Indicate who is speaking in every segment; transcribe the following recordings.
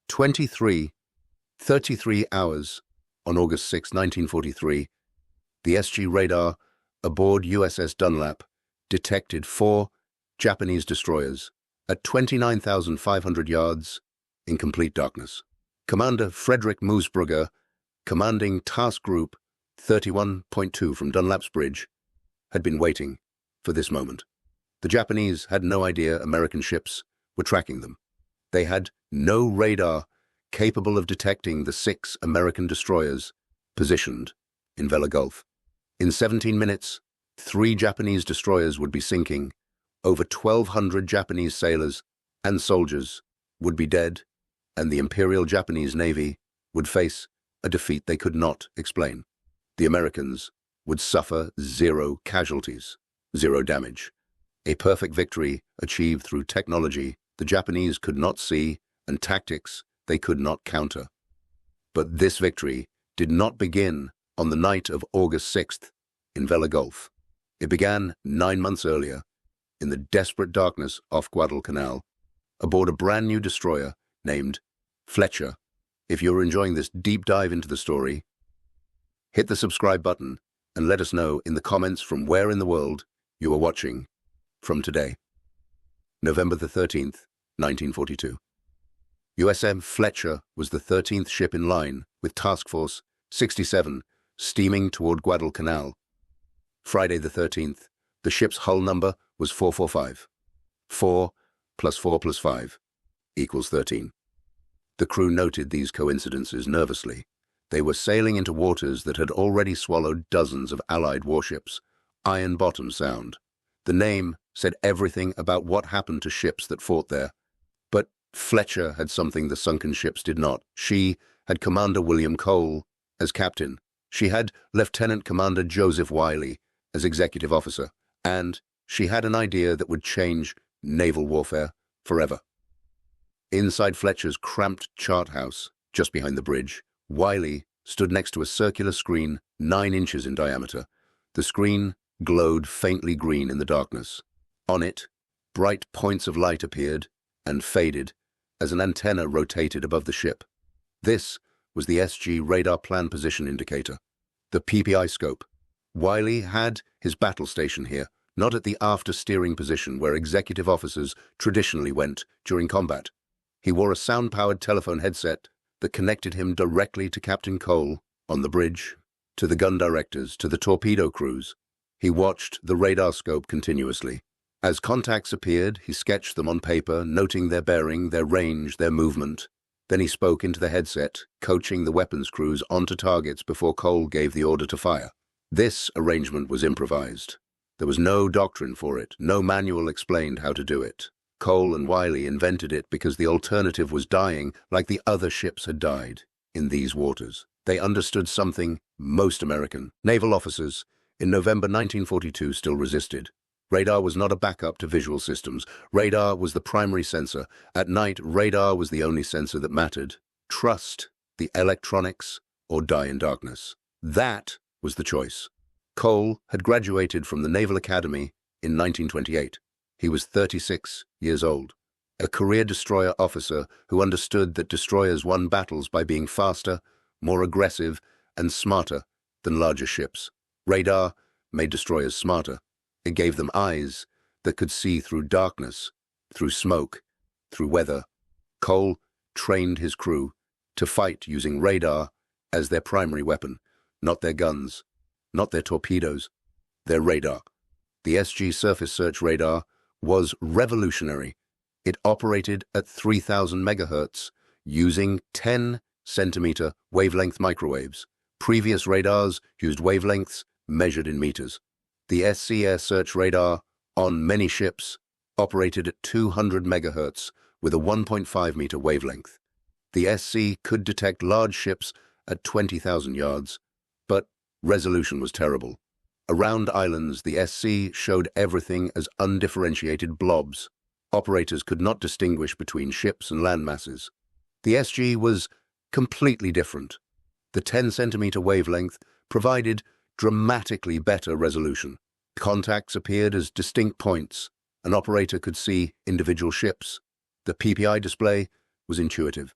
Speaker 1: 33 hours on August 6, 1943, the SG radar aboard USS Dunlap detected 4 Japanese destroyers at 29,500 yards in complete darkness. Commander Frederick Moosbrugger, commanding Task Group 31.2 from Dunlap's Bridge, had been waiting for this moment. The Japanese had no idea American ships were tracking them. They had no radar capable of detecting the 6 American destroyers positioned in Vella Gulf. In 17 minutes, 3 Japanese destroyers would be sinking, over 1,200 Japanese sailors and soldiers would be dead, and the Imperial Japanese Navy would face a defeat they could not explain. The Americans would suffer 0 casualties, 0 damage. A perfect victory achieved through technology the Japanese could not see and tactics they could not counter. But this victory did not begin on the night of August 6th in Vella Gulf. It began 9 months earlier, in the desperate darkness off Guadalcanal, aboard a brand new destroyer named Fletcher. If you're enjoying this deep dive into the story, hit the subscribe button and let us know in the comments from where in the world you are watching from today. November the 13th, 1942. USM Fletcher was the 13th ship in line with Task Force 67 steaming toward Guadalcanal. Friday the 13th, the ship's hull number was 445. 4 plus 4 plus 5 equals 13. The crew noted these coincidences nervously. They were sailing into waters that had already swallowed dozens of Allied warships. Iron Bottom Sound. The name said everything about what happened to ships that fought there. But Fletcher had something the sunken ships did not. She had Commander William Cole as captain. She had Lieutenant Commander Joseph Wiley as executive officer. And she had an idea that would change naval warfare forever. Inside Fletcher's cramped chart house, just behind the bridge, Wiley stood next to a circular screen 9 inches in diameter. The screen glowed faintly green in the darkness. On it, bright points of light appeared and faded as an antenna rotated above the ship. This was the SG radar plan position indicator, the PPI scope. Wiley had his battle station here, not at the after steering position where executive officers traditionally went during combat. He wore a sound-powered telephone headset that connected him directly to Captain Cole on the bridge, to the gun directors, to the torpedo crews. He watched the radar scope continuously. As contacts appeared, he sketched them on paper, noting their bearing, their range, their movement. Then he spoke into the headset, coaching the weapons crews onto targets before Cole gave the order to fire. This arrangement was improvised. There was no doctrine for it, no manual explained how to do it. Cole and Wiley invented it because the alternative was dying like the other ships had died in these waters. They understood something most American naval officers in November 1942 still resisted. Radar was not a backup to visual systems. Radar was the primary sensor. At night, radar was the only sensor that mattered. Trust the electronics or die in darkness. That was the choice. Cole had graduated from the Naval Academy in 1928. He was 36 years old, a career destroyer officer who understood that destroyers won battles by being faster, more aggressive, and smarter than larger ships. Radar made destroyers smarter. It gave them eyes that could see through darkness, through smoke, through weather. Cole trained his crew to fight using radar as their primary weapon, not their guns, not their torpedoes, their radar. The SG surface search radar was revolutionary. It operated at 3,000 megahertz using 10-centimeter wavelength microwaves. Previous radars used wavelengths measured in meters. The SC air search radar on many ships operated at 200 megahertz with a 1.5-meter wavelength. The SC could detect large ships at 20,000 yards, but resolution was terrible. Around islands, the SC showed everything as undifferentiated blobs. Operators could not distinguish between ships and land masses. The SG was completely different. The 10-centimeter wavelength provided dramatically better resolution. Contacts appeared as distinct points. An operator could see individual ships. The PPI display was intuitive.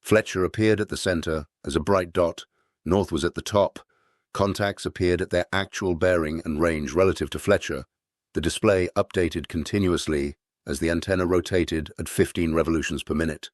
Speaker 1: Fletcher appeared at the center as a bright dot. North was at the top. Contacts appeared at their actual bearing and range relative to Fletcher. The display updated continuously as the antenna rotated at 15 revolutions per minute.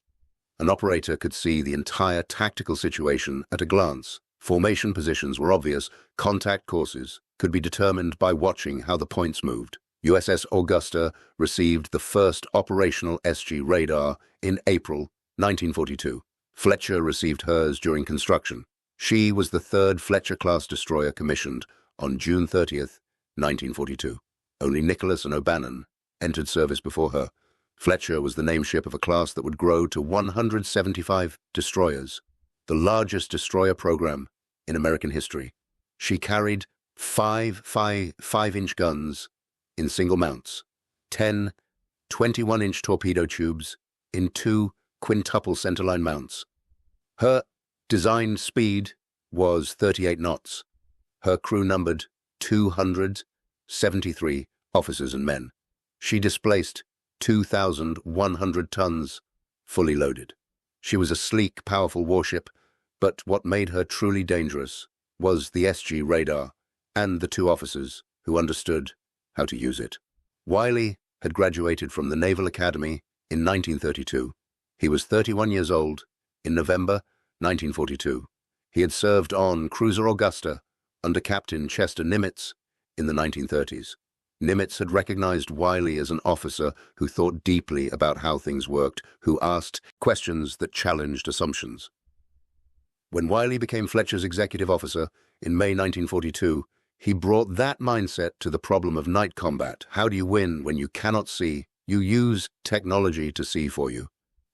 Speaker 1: An operator could see the entire tactical situation at a glance. Formation positions were obvious. Contact courses could be determined by watching how the points moved. USS Augusta received the first operational SG radar in April 1942. Fletcher received hers during construction. She was the third Fletcher-class destroyer commissioned on June 30th, 1942. Only Nicholas and O'Bannon entered service before her. Fletcher was the nameship of a class that would grow to 175 destroyers, the largest destroyer program in American history. She carried 5-inch guns in single mounts, 10 21-inch torpedo tubes in 2 quintuple centerline mounts. Her designed speed was 38 knots. Her crew numbered 273 officers and men. She displaced 2,100 tons, fully loaded. She was a sleek, powerful warship, but what made her truly dangerous was the SG radar and the 2 officers who understood how to use it. Wiley had graduated from the Naval Academy in 1932. He was 31 years old in November 1942. He had served on cruiser Augusta under Captain Chester Nimitz in the 1930s. Nimitz had recognized Wiley as an officer who thought deeply about how things worked, who asked questions that challenged assumptions. When Wiley became Fletcher's executive officer in May 1942, he brought that mindset to the problem of night combat. How do you win when you cannot see? You use technology to see for you.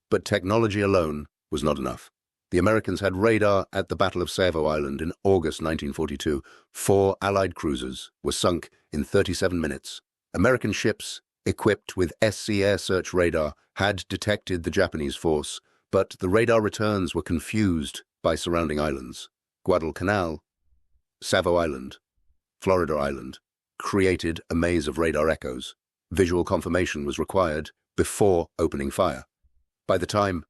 Speaker 1: But technology alone was not enough. The Americans had radar at the Battle of Savo Island in August 1942. 4 Allied cruisers were sunk in 37 minutes. American ships, equipped with SC air search radar, had detected the Japanese force, but the radar returns were confused by surrounding islands. Guadalcanal, Savo Island, Florida Island, created a maze of radar echoes. Visual confirmation was required before opening fire. By the time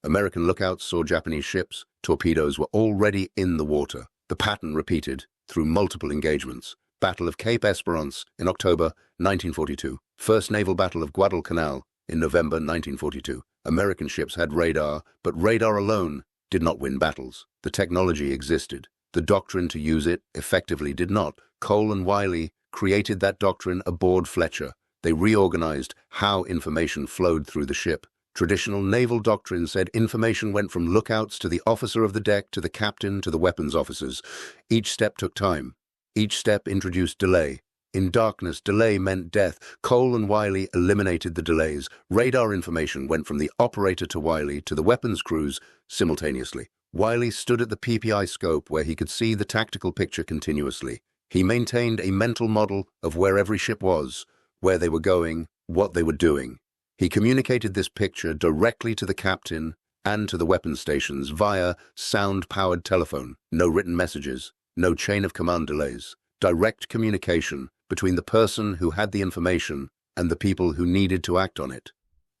Speaker 1: American lookouts saw Japanese ships, torpedoes were already in the water. The pattern repeated through multiple engagements. Battle of Cape Esperance in October 1942. First Naval Battle of Guadalcanal in November 1942. American ships had radar, but radar alone did not win battles. The technology existed. The doctrine to use it effectively did not. Cole and Wiley created that doctrine aboard Fletcher. They reorganized how information flowed through the ship. Traditional naval doctrine said information went from lookouts to the officer of the deck to the captain to the weapons officers. Each step took time. Each step introduced delay. In darkness, delay meant death. Cole and Wiley eliminated the delays. Radar information went from the operator to Wiley to the weapons crews simultaneously. Wiley stood at the PPI scope where he could see the tactical picture continuously. He maintained a mental model of where every ship was, where they were going, what they were doing. He communicated this picture directly to the captain and to the weapons stations via sound-powered telephone. No written messages, no chain of command delays. Direct communication between the person who had the information and the people who needed to act on it.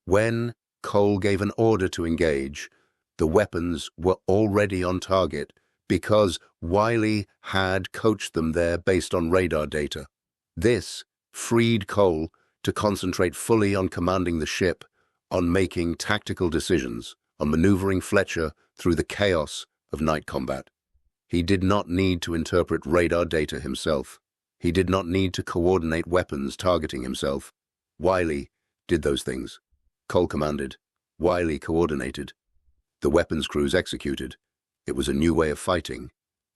Speaker 1: When Cole gave an order to engage, the weapons were already on target because Wiley had coached them there based on radar data. This freed Cole to concentrate fully on commanding the ship, on making tactical decisions, on maneuvering Fletcher through the chaos of night combat. He did not need to interpret radar data himself. He did not need to coordinate weapons targeting himself. Wiley did those things. Cole commanded. Wiley coordinated. The weapons crews executed. It was a new way of fighting.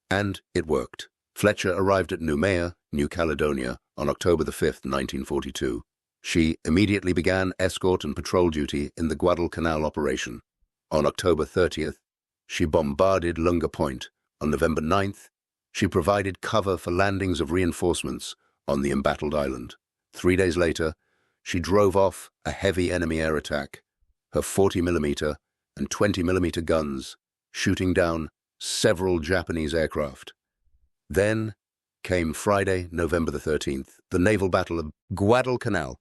Speaker 1: And it worked. Fletcher arrived at Noumea, New Caledonia, on October the 5th, 1942. She immediately began escort and patrol duty in the Guadalcanal operation. On October 30th, she bombarded Lunga Point. On November 9th, she provided cover for landings of reinforcements on the embattled island. 3 days later, she drove off a heavy enemy air attack, her 40mm and 20mm guns shooting down several Japanese aircraft. Then came Friday, November the 13th, the naval battle of Guadalcanal.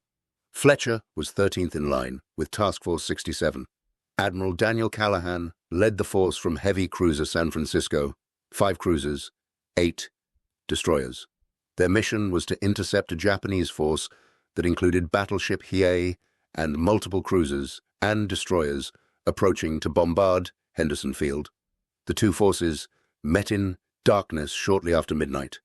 Speaker 1: Fletcher was 13th in line with Task Force 67. Admiral Daniel Callahan led the force from heavy cruiser San Francisco, 5 cruisers, 8 destroyers. Their mission was to intercept a Japanese force that included battleship Hiei and multiple cruisers and destroyers approaching to bombard Henderson Field. The two forces met in darkness shortly after midnight.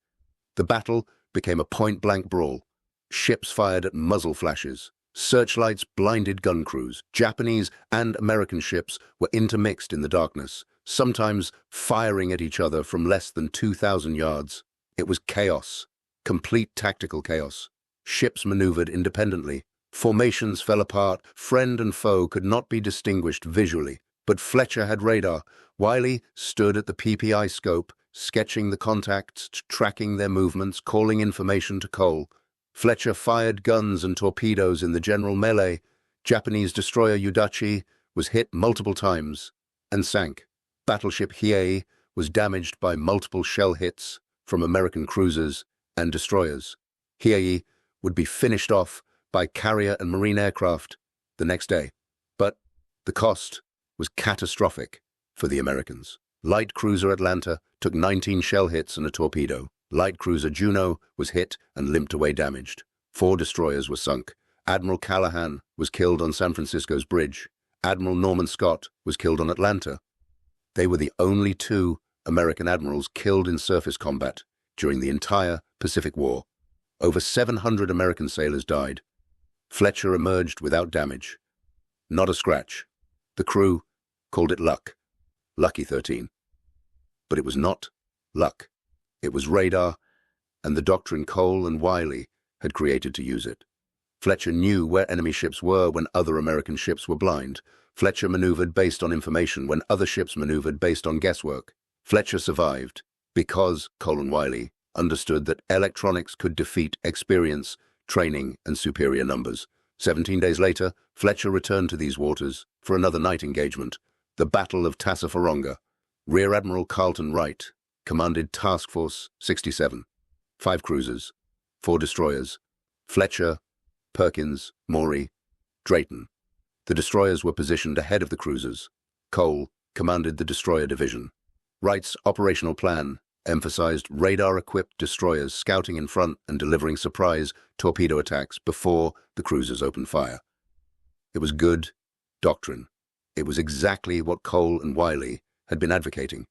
Speaker 1: The battle became a point-blank brawl. Ships fired at muzzle flashes. Searchlights blinded gun crews. Japanese and American ships were intermixed in the darkness, sometimes firing at each other from less than 2,000 yards. It was chaos, complete tactical chaos. Ships maneuvered independently. Formations fell apart. Friend and foe could not be distinguished visually. But Fletcher had radar. Wiley stood at the PPI scope, sketching the contacts, tracking their movements, calling information to Cole. Fletcher fired guns and torpedoes in the general melee. Japanese destroyer Udachi was hit multiple times and sank. Battleship Hiei was damaged by multiple shell hits from American cruisers and destroyers. Hiei would be finished off by carrier and marine aircraft the next day. But the cost was catastrophic for the Americans. Light cruiser Atlanta took 19 shell hits and a torpedo. Light cruiser Juno was hit and limped away damaged. 4 destroyers were sunk. Admiral Callahan was killed on San Francisco's bridge. Admiral Norman Scott was killed on Atlanta. They were the only 2 American admirals killed in surface combat during the entire Pacific War. Over 700 American sailors died. Fletcher emerged without damage. Not a scratch. The crew called it luck. Lucky 13. But it was not luck. It was radar, and the doctrine Cole and Wiley had created to use it. Fletcher knew where enemy ships were when other American ships were blind. Fletcher maneuvered based on information when other ships maneuvered based on guesswork. Fletcher survived because Cole and Wiley understood that electronics could defeat experience, training, and superior numbers. 17 days later, Fletcher returned to these waters for another night engagement, the Battle of Tassafaronga. Rear Admiral Carlton Wright commanded Task Force 67, 5 cruisers, 4 destroyers, Fletcher, Perkins, Maury, Drayton. The destroyers were positioned ahead of the cruisers. Cole commanded the destroyer division. Wright's operational plan emphasized radar-equipped destroyers scouting in front and delivering surprise torpedo attacks before the cruisers opened fire. It was good doctrine. It was exactly what Cole and Wiley had been advocating.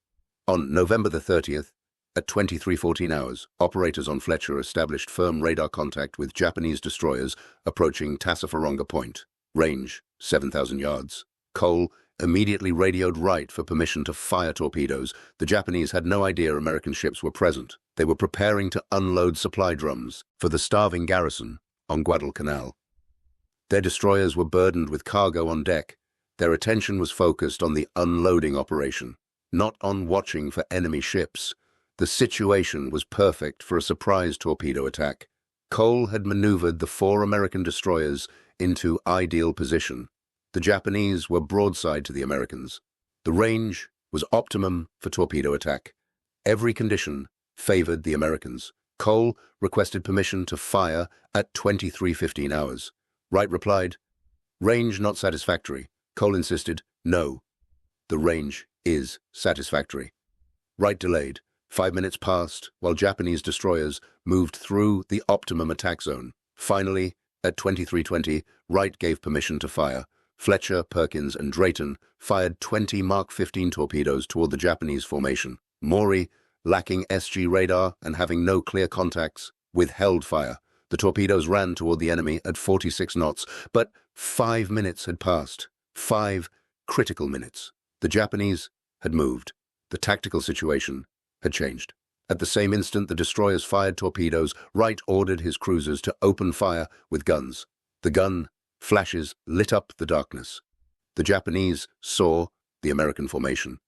Speaker 1: On November the 30th, at 23:14 hours, operators on Fletcher established firm radar contact with Japanese destroyers approaching Tassafaronga Point, range 7,000 yards. Cole immediately radioed Wright for permission to fire torpedoes. The Japanese had no idea American ships were present. They were preparing to unload supply drums for the starving garrison on Guadalcanal. Their destroyers were burdened with cargo on deck. Their attention was focused on the unloading operation, not on watching for enemy ships. The situation was perfect for a surprise torpedo attack. Cole had maneuvered the 4 American destroyers into ideal position. The Japanese were broadside to the Americans. The range was optimum for torpedo attack. Every condition favored the Americans. Cole requested permission to fire at 23:15 hours. Wright replied, "Range not satisfactory." Cole insisted, "No, the range is satisfactory." Wright delayed. 5 minutes passed while Japanese destroyers moved through the optimum attack zone. Finally, at 23:20, Wright gave permission to fire. Fletcher, Perkins, and Drayton fired 20 Mark 15 torpedoes toward the Japanese formation. Maury, lacking SG radar and having no clear contacts, withheld fire. The torpedoes ran toward the enemy at 46 knots, but 5 minutes had passed. 5 critical minutes. The Japanese had moved. The tactical situation had changed. At the same instant the destroyers fired torpedoes, Wright ordered his cruisers to open fire with guns. The gun flashes lit up the darkness. The Japanese saw the American formation.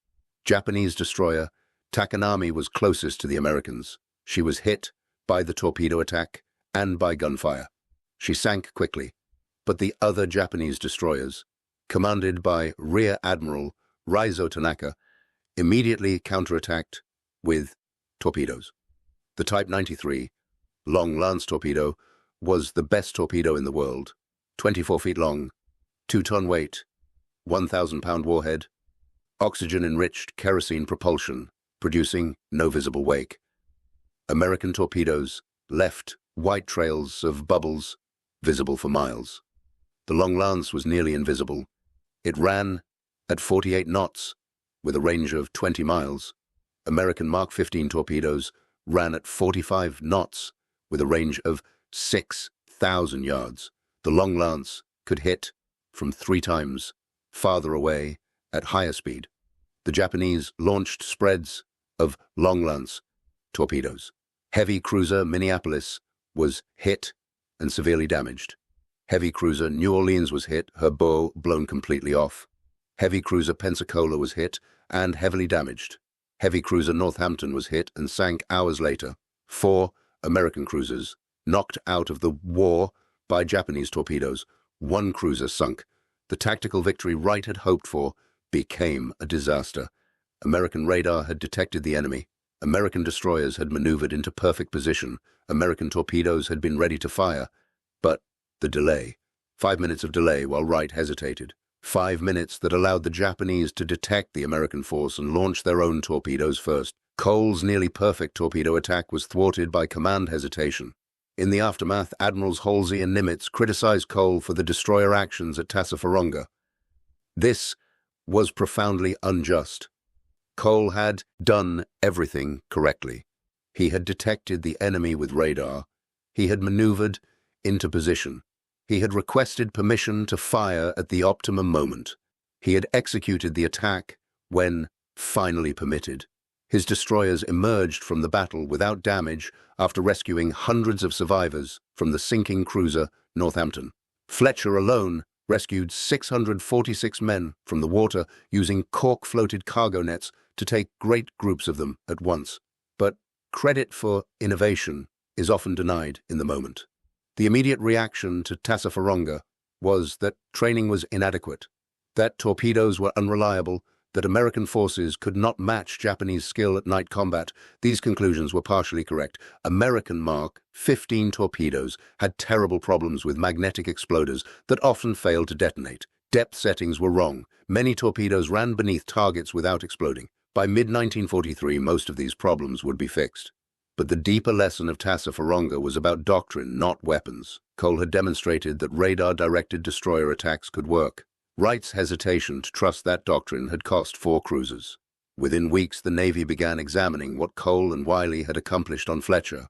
Speaker 1: Japanese destroyer Takanami was closest to the Americans. She was hit by the torpedo attack and by gunfire. She sank quickly, but the other Japanese destroyers, commanded by Rear Admiral Raizo Tanaka, immediately counterattacked with torpedoes. The Type 93 long lance torpedo was the best torpedo in the world. 24 feet long, 2-ton weight, 1,000-pound warhead, oxygen-enriched kerosene propulsion, producing no visible wake. American torpedoes left white trails of bubbles visible for miles. The Long Lance was nearly invisible. It ran at 48 knots with a range of 20 miles. American Mark 15 torpedoes ran at 45 knots with a range of 6,000 yards. The Long Lance could hit from 3 times farther away at higher speed. The Japanese launched spreads of Long Lance torpedoes. Heavy cruiser Minneapolis was hit and severely damaged. Heavy cruiser New Orleans was hit, her bow blown completely off. Heavy cruiser Pensacola was hit and heavily damaged. Heavy cruiser Northampton was hit and sank hours later. 4 American cruisers knocked out of the war by Japanese torpedoes. 1 cruiser sunk. The tactical victory Wright had hoped for became a disaster. American radar had detected the enemy. American destroyers had maneuvered into perfect position. American torpedoes had been ready to fire. But the delay. 5 minutes of delay while Wright hesitated. 5 minutes that allowed the Japanese to detect the American force and launch their own torpedoes first. Cole's nearly perfect torpedo attack was thwarted by command hesitation. In the aftermath, Admirals Halsey and Nimitz criticized Cole for the destroyer actions at Tassafaronga. This was profoundly unjust. Cole had done everything correctly. He had detected the enemy with radar. He had maneuvered into position. He had requested permission to fire at the optimum moment. He had executed the attack when finally permitted. His destroyers emerged from the battle without damage after rescuing hundreds of survivors from the sinking cruiser Northampton. Fletcher alone rescued 646 men from the water using cork-floated cargo nets to take great groups of them at once. But credit for innovation is often denied in the moment. The immediate reaction to Tassafaronga was that training was inadequate, that torpedoes were unreliable, that American forces could not match Japanese skill at night combat. These conclusions were partially correct. American Mark 15 torpedoes had terrible problems with magnetic exploders that often failed to detonate. Depth settings were wrong. Many torpedoes ran beneath targets without exploding. By mid-1943, most of these problems would be fixed. But the deeper lesson of Tassafaronga was about doctrine, not weapons. Cole had demonstrated that radar-directed destroyer attacks could work. Wright's hesitation to trust that doctrine had cost 4 cruisers. Within weeks, the Navy began examining what Cole and Wiley had accomplished on Fletcher.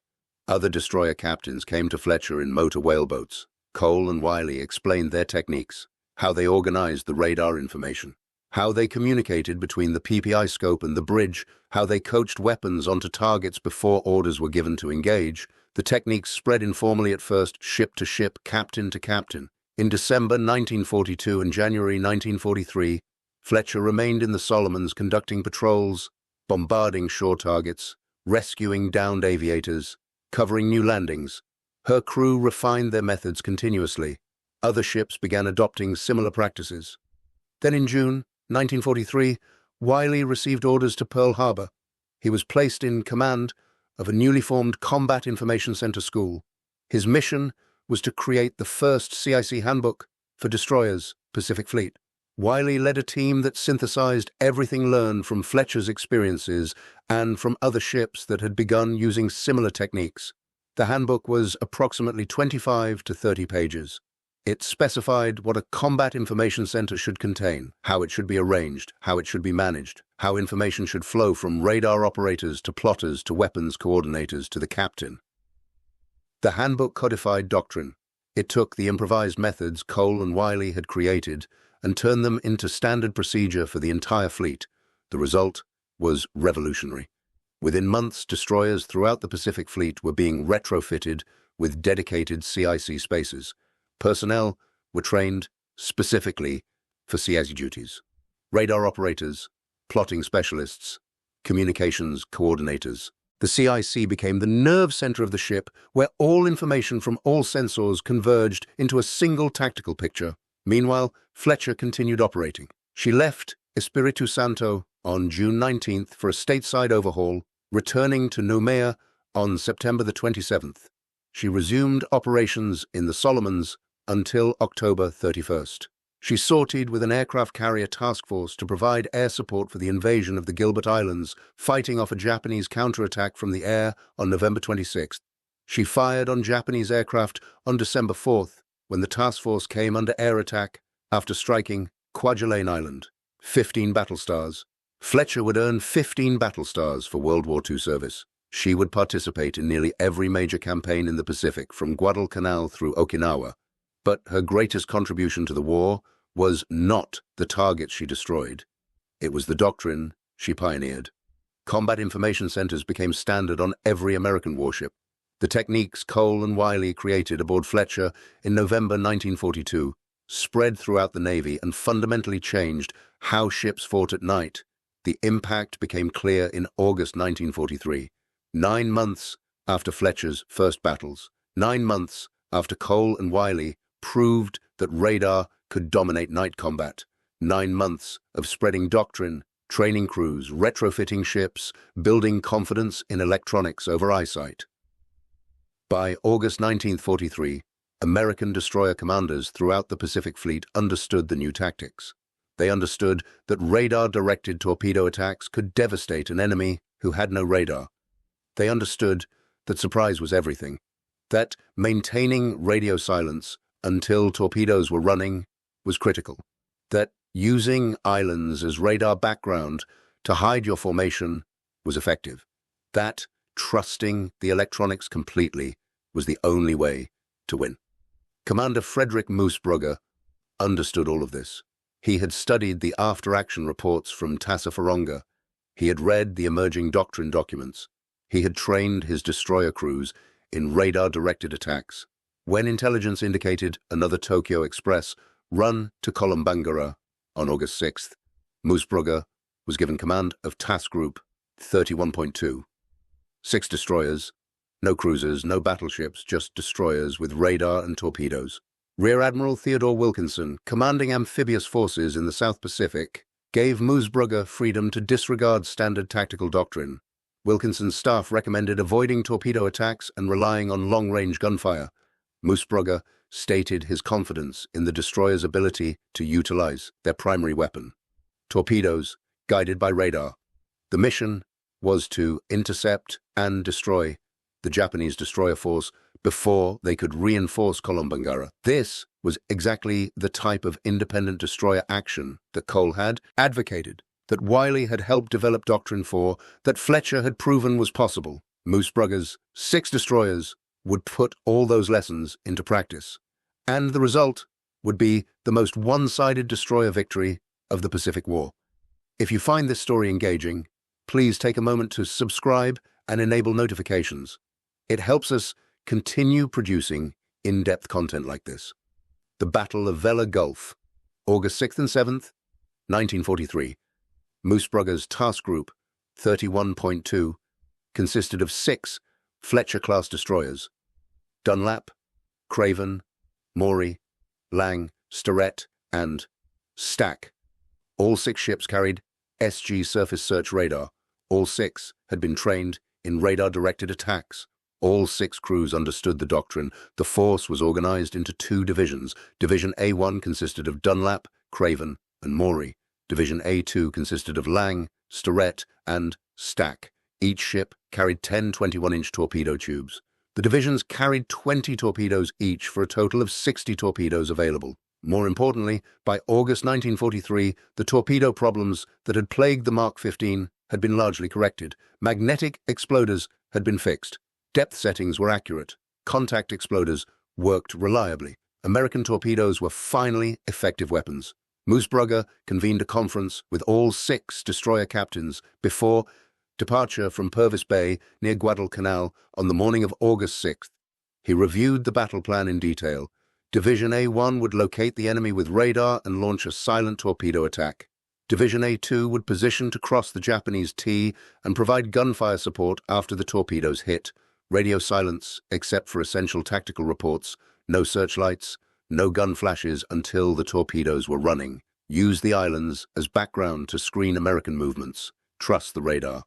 Speaker 1: Other destroyer captains came to Fletcher in motor whaleboats. Cole and Wiley explained their techniques, how they organized the radar information, how they communicated between the PPI scope and the bridge, how they coached weapons onto targets before orders were given to engage. The techniques spread informally at first, ship to ship, captain to captain. In December 1942 and January 1943, Fletcher remained in the Solomons conducting patrols, bombarding shore targets, rescuing downed aviators, covering new landings. Her crew refined their methods continuously. Other ships began adopting similar practices. Then in June 1943, Wiley received orders to Pearl Harbor. He was placed in command of a newly formed Combat Information Center school. His mission was to create the first CIC handbook for destroyers, Pacific Fleet. Wiley led a team that synthesized everything learned from Fletcher's experiences and from other ships that had begun using similar techniques. The handbook was approximately 25 to 30 pages. It specified what a combat information center should contain, how it should be arranged, how it should be managed, how information should flow from radar operators to plotters to weapons coordinators to the captain. The handbook codified doctrine. It took the improvised methods Cole and Wiley had created and turned them into standard procedure for the entire fleet. The result was revolutionary. Within months, destroyers throughout the Pacific Fleet were being retrofitted with dedicated CIC spaces. Personnel were trained specifically for CIC duties. Radar operators, plotting specialists, communications coordinators. The CIC became the nerve center of the ship where all information from all sensors converged into a single tactical picture. Meanwhile, Fletcher continued operating. She left Espiritu Santo on June 19th for a stateside overhaul, returning to Noumea on September the 27th. She resumed operations in the Solomons until October 31st. She sortied with an aircraft carrier task force to provide air support for the invasion of the Gilbert Islands, fighting off a Japanese counterattack from the air on November 26th. She fired on Japanese aircraft on December 4th, when the task force came under air attack after striking Kwajalein Island. 15 battle stars. Fletcher would earn 15 battle stars for World War II service. She would participate in nearly every major campaign in the Pacific, from Guadalcanal through Okinawa. But her greatest contribution to the war was not the targets she destroyed. It was the doctrine she pioneered. Combat information centers became standard on every American warship. The techniques Cole and Wiley created aboard Fletcher in November 1942 spread throughout the Navy and fundamentally changed how ships fought at night. The impact became clear in August 1943, 9 months after Fletcher's first battles, 9 months after Cole and Wiley proved that radar could dominate night combat, 9 months of spreading doctrine, training crews, retrofitting ships, building confidence in electronics over eyesight. By August 1943, American destroyer commanders throughout the Pacific Fleet understood the new tactics. They understood that radar-directed torpedo attacks could devastate an enemy who had no radar. They understood that surprise was everything, that maintaining radio silence until torpedoes were running was critical, that using islands as radar background to hide your formation was effective, that trusting the electronics completely was the only way to win. Commander Frederick Moosbrugger understood all of this. He had studied the after-action reports from Tassafaronga. He had read the emerging doctrine documents. He had trained his destroyer crews in radar-directed attacks. When intelligence indicated another Tokyo Express run to Kolombangara on August 6th, Moosbrugger was given command of Task Group 31.2. 6 destroyers, no cruisers, no battleships, just destroyers with radar and torpedoes. Rear Admiral Theodore Wilkinson, commanding amphibious forces in the South Pacific, gave Moosbrugger freedom to disregard standard tactical doctrine. Wilkinson's staff recommended avoiding torpedo attacks and relying on long-range gunfire. Moosbrugger stated his confidence in the destroyer's ability to utilize their primary weapon, torpedoes guided by radar. The mission was to intercept and destroy the Japanese destroyer force before they could reinforce Kolombangara. This was exactly the type of independent destroyer action that Cole had advocated, that Wiley had helped develop doctrine for, that Fletcher had proven was possible. Moosbrugger's 6 destroyers would put all those lessons into practice, and the result would be the most one-sided destroyer victory of the Pacific War. If you find this story engaging, please take a moment to subscribe and enable notifications. It helps us continue producing in-depth content like this. The Battle of Vella Gulf, August 6th and 7th, 1943. Moosbrugger's Task Group 31.2 consisted of 6 Fletcher-class destroyers: Dunlap, Craven, Maury, Lang, Starrett, and Stack. All 6 ships carried SG surface search radar. All 6 had been trained in radar-directed attacks. All 6 crews understood the doctrine. The force was organized into 2 divisions. Division A1 consisted of Dunlap, Craven, and Maury. Division A2 consisted of Lang, Starrett, and Stack. Each ship carried 10 21-inch torpedo tubes. The divisions carried 20 torpedoes each for a total of 60 torpedoes available. More importantly, by August 1943, the torpedo problems that had plagued the Mark 15 had been largely corrected. Magnetic exploders had been fixed. Depth settings were accurate. Contact exploders worked reliably. American torpedoes were finally effective weapons. Moosbrugger convened a conference with all 6 destroyer captains before departure from Purvis Bay near Guadalcanal on the morning of August 6th. He reviewed the battle plan in detail. Division A1 would locate the enemy with radar and launch a silent torpedo attack. Division A2 would position to cross the Japanese T and provide gunfire support after the torpedoes hit. Radio silence, except for essential tactical reports. No searchlights, no gun flashes until the torpedoes were running. Use the islands as background to screen American movements. Trust the radar.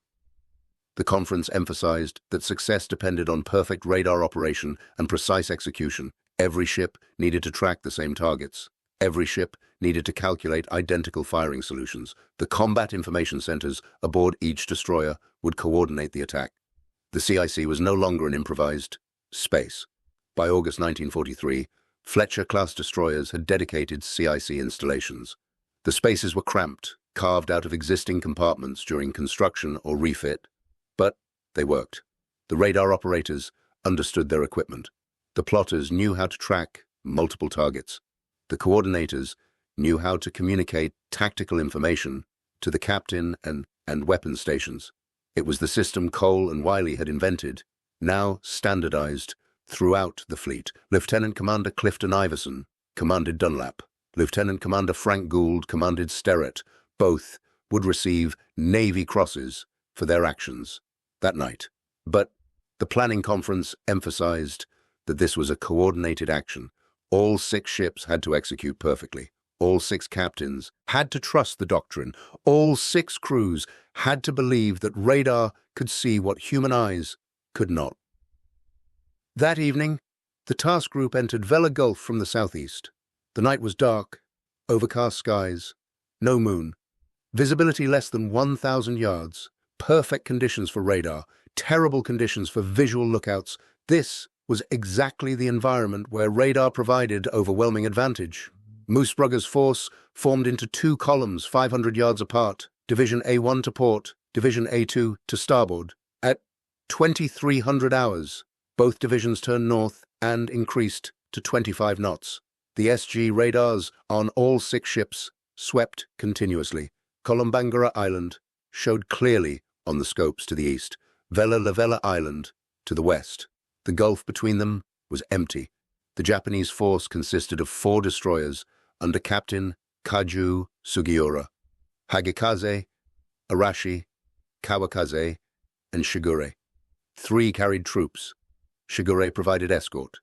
Speaker 1: The conference emphasized that success depended on perfect radar operation and precise execution. Every ship needed to track the same targets. Every ship needed to calculate identical firing solutions. The combat information centers aboard each destroyer would coordinate the attack. The CIC was no longer an improvised space. By August 1943, Fletcher-class destroyers had dedicated CIC installations. The spaces were cramped, carved out of existing compartments during construction or refit, but they worked. The radar operators understood their equipment. The plotters knew how to track multiple targets. The coordinators knew how to communicate tactical information to the captain and weapons stations. It was the system Cole and Wiley had invented, now standardized throughout the fleet. Lieutenant Commander Clifton Iverson commanded Dunlap. Lieutenant Commander Frank Gould commanded Sterrett. Both would receive Navy crosses for their actions that night. But the planning conference emphasized that this was a coordinated action. All 6 ships had to execute perfectly. All 6 captains had to trust the doctrine. All 6 crews had to believe that radar could see what human eyes could not. That evening, the task group entered Vella Gulf from the southeast. The night was dark, overcast skies, no moon, visibility less than 1,000 yards, perfect conditions for radar, terrible conditions for visual lookouts. This was exactly the environment where radar provided overwhelming advantage. Moosbrugger's force formed into 2 columns 500 yards apart, Division A1 to port, Division A2 to starboard. At 2300 hours, both divisions turned north and increased to 25 knots. The SG radars on all 6 ships swept continuously. Columbangara Island showed clearly on the scopes to the east, Vella Island to the west. The gulf between them was empty. The Japanese force consisted of 4 destroyers under Captain Kaju Sugiura, Hagikaze, Arashi, Kawakaze, and Shigure. 3 carried troops. Shigure provided escort.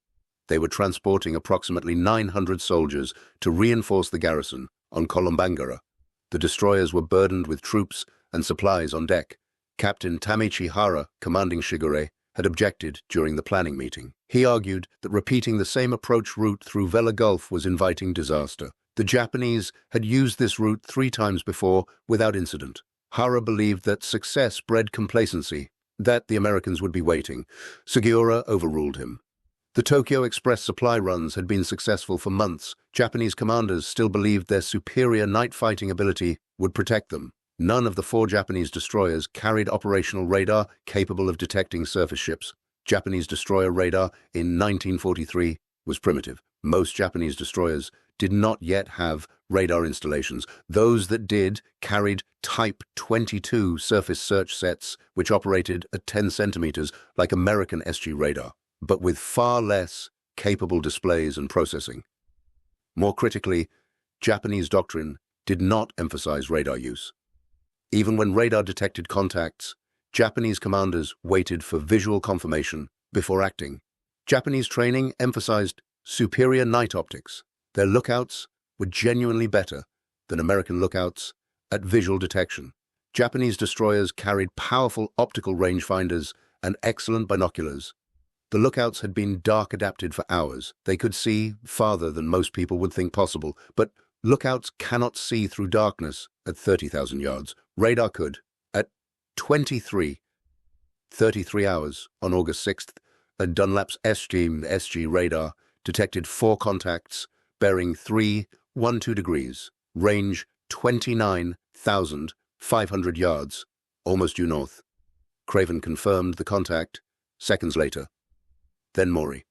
Speaker 1: They were transporting approximately 900 soldiers to reinforce the garrison on Columbangara. The destroyers were burdened with troops and supplies on deck. Captain Tamichi Hara, commanding Shigure, had objected during the planning meeting. He argued that repeating the same approach route through Vella Gulf was inviting disaster. The Japanese had used this route 3 times before without incident. Hara believed that success bred complacency, that the Americans would be waiting. Sugiura overruled him. The Tokyo Express supply runs had been successful for months. Japanese commanders still believed their superior night fighting ability would protect them. None of the 4 Japanese destroyers carried operational radar capable of detecting surface ships. Japanese destroyer radar in 1943 was primitive. Most Japanese destroyers did not yet have radar installations. Those that did carried Type 22 surface search sets, which operated at 10 centimeters like American SG radar, but with far less capable displays and processing. More critically, Japanese doctrine did not emphasize radar use. Even when radar detected contacts, Japanese commanders waited for visual confirmation before acting. Japanese training emphasized superior night optics. Their lookouts were genuinely better than American lookouts at visual detection. Japanese destroyers carried powerful optical rangefinders and excellent binoculars. The lookouts had been dark adapted for hours. They could see farther than most people would think possible, but lookouts cannot see through darkness at 30,000 yards. Radar could. At 33 hours on August 6th, a Dunlap's SG radar detected 4 contacts bearing 312 degrees, range 29,500 yards, almost due north. Craven confirmed the contact seconds later. Then Mori.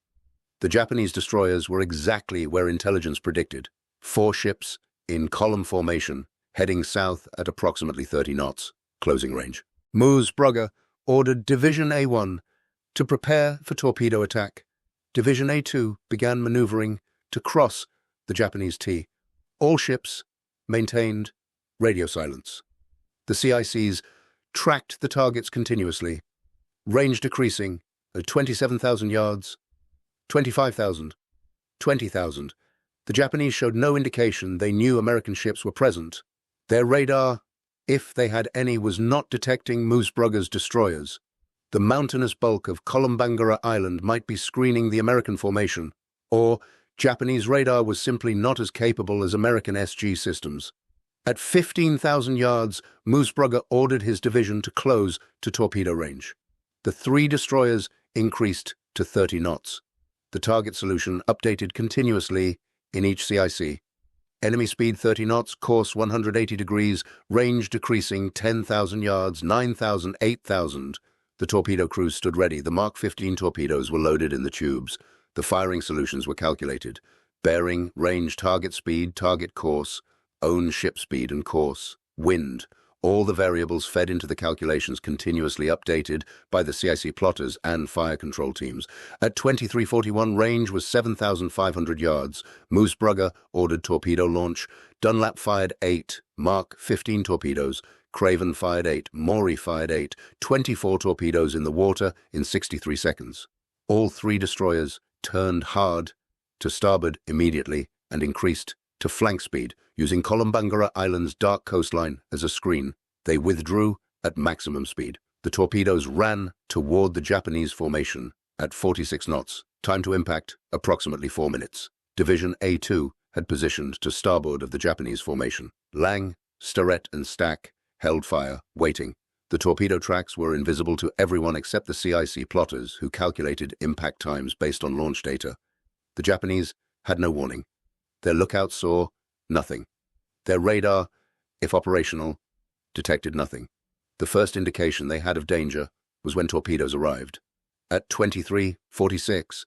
Speaker 1: The Japanese destroyers were exactly where intelligence predicted. 4 ships in column formation, heading south at approximately 30 knots, closing range. Moosbrugger ordered Division A1 to prepare for torpedo attack. Division A2 began maneuvering to cross the Japanese T. All ships maintained radio silence. The CICs tracked the targets continuously, range decreasing at 27,000 yards, 25,000, 20,000. The Japanese showed no indication they knew American ships were present. Their radar, if they had any, was not detecting Moosbrugger's destroyers. The mountainous bulk of Columbangara Island might be screening the American formation, or Japanese radar was simply not as capable as American SG systems. At 15,000 yards, Moosbrugger ordered his division to close to torpedo range. The 3 destroyers increased to 30 knots. The target solution updated continuously in each CIC. Enemy speed 30 knots, course 180 degrees, range decreasing 10,000 yards, 9,000, 8,000. The torpedo crews stood ready. The Mark 15 torpedoes were loaded in the tubes. The firing solutions were calculated. Bearing, range, target speed, target course, own ship speed and course, wind. All the variables fed into the calculations continuously updated by the CIC plotters and fire control teams. At 2341, range was 7,500 yards. Moosbrugger ordered torpedo launch. Dunlap fired 8, Mark 15 torpedoes. Craven fired 8, Maury fired 8, 24 torpedoes in the water in 63 seconds. All 3 destroyers turned hard to starboard immediately and increased to flank speed, using Kolombangara Island's dark coastline as a screen. They withdrew at maximum speed. The torpedoes ran toward the Japanese formation at 46 knots. Time to impact, approximately 4 minutes. Division A2 had positioned to starboard of the Japanese formation. Lang, Starrett, and Stack held fire, waiting. The torpedo tracks were invisible to everyone except the CIC plotters, who calculated impact times based on launch data. The Japanese had no warning. Their lookouts saw nothing. Their radar, if operational, detected nothing. The first indication they had of danger was when torpedoes arrived. At 23:46,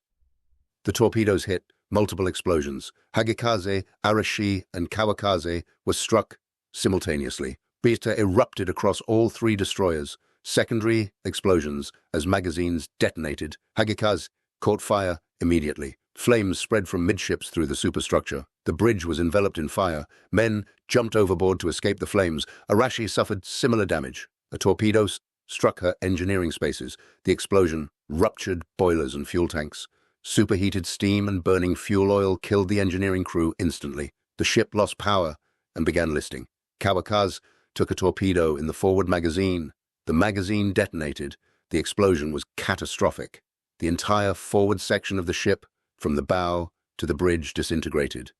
Speaker 1: the torpedoes hit multiple explosions. Hagikaze, Arashi, and Kawakaze were struck simultaneously. Beta erupted across all 3 destroyers. Secondary explosions as magazines detonated. Hagikaze caught fire immediately. Flames spread from midships through the superstructure. The bridge was enveloped in fire. Men jumped overboard to escape the flames. Arashi suffered similar damage. A torpedo struck her engineering spaces. The explosion ruptured boilers and fuel tanks. Superheated steam and burning fuel oil killed the engineering crew instantly. The ship lost power and began listing. Kawakaze took a torpedo in the forward magazine. The magazine detonated. The explosion was catastrophic. The entire forward section of the ship, from the bow to the bridge, disintegrated.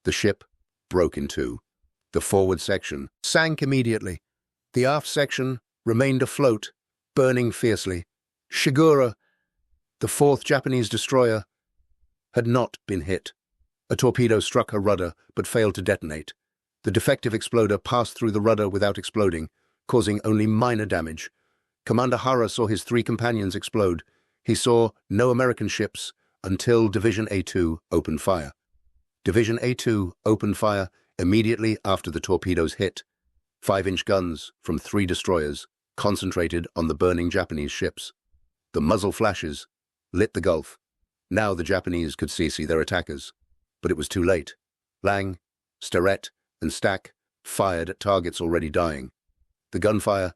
Speaker 1: The ship broke in 2. The forward section sank immediately. The aft section remained afloat, burning fiercely. Shigura, the 4th Japanese destroyer, had not been hit. A torpedo struck her rudder but failed to detonate. The defective exploder passed through the rudder without exploding, causing only minor damage. Commander Hara saw his 3 companions explode. He saw no American ships until Division A2 opened fire. Division A2 opened fire immediately after the torpedoes hit. 5-inch guns from 3 destroyers concentrated on the burning Japanese ships. The muzzle flashes lit the Gulf. Now the Japanese could see their attackers. But it was too late. Lang, Starrett, and Stack fired at targets already dying. The gunfire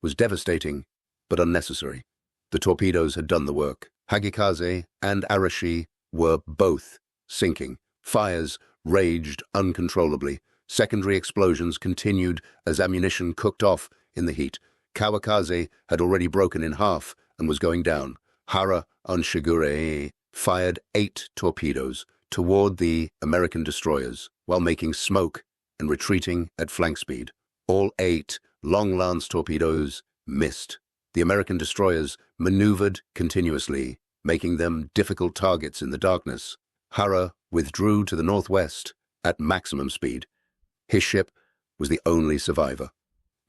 Speaker 1: was devastating, but unnecessary. The torpedoes had done the work. Hagikaze and Arashi were both sinking. Fires raged uncontrollably. Secondary explosions continued as ammunition cooked off in the heat. Kawakaze had already broken in half and was going down. Hara on Shigure fired 8 torpedoes toward the American destroyers while making smoke and retreating at flank speed. All 8 long-lance torpedoes missed. The American destroyers maneuvered continuously, making them difficult targets in the darkness. Hara withdrew to the northwest at maximum speed. His ship was the only survivor.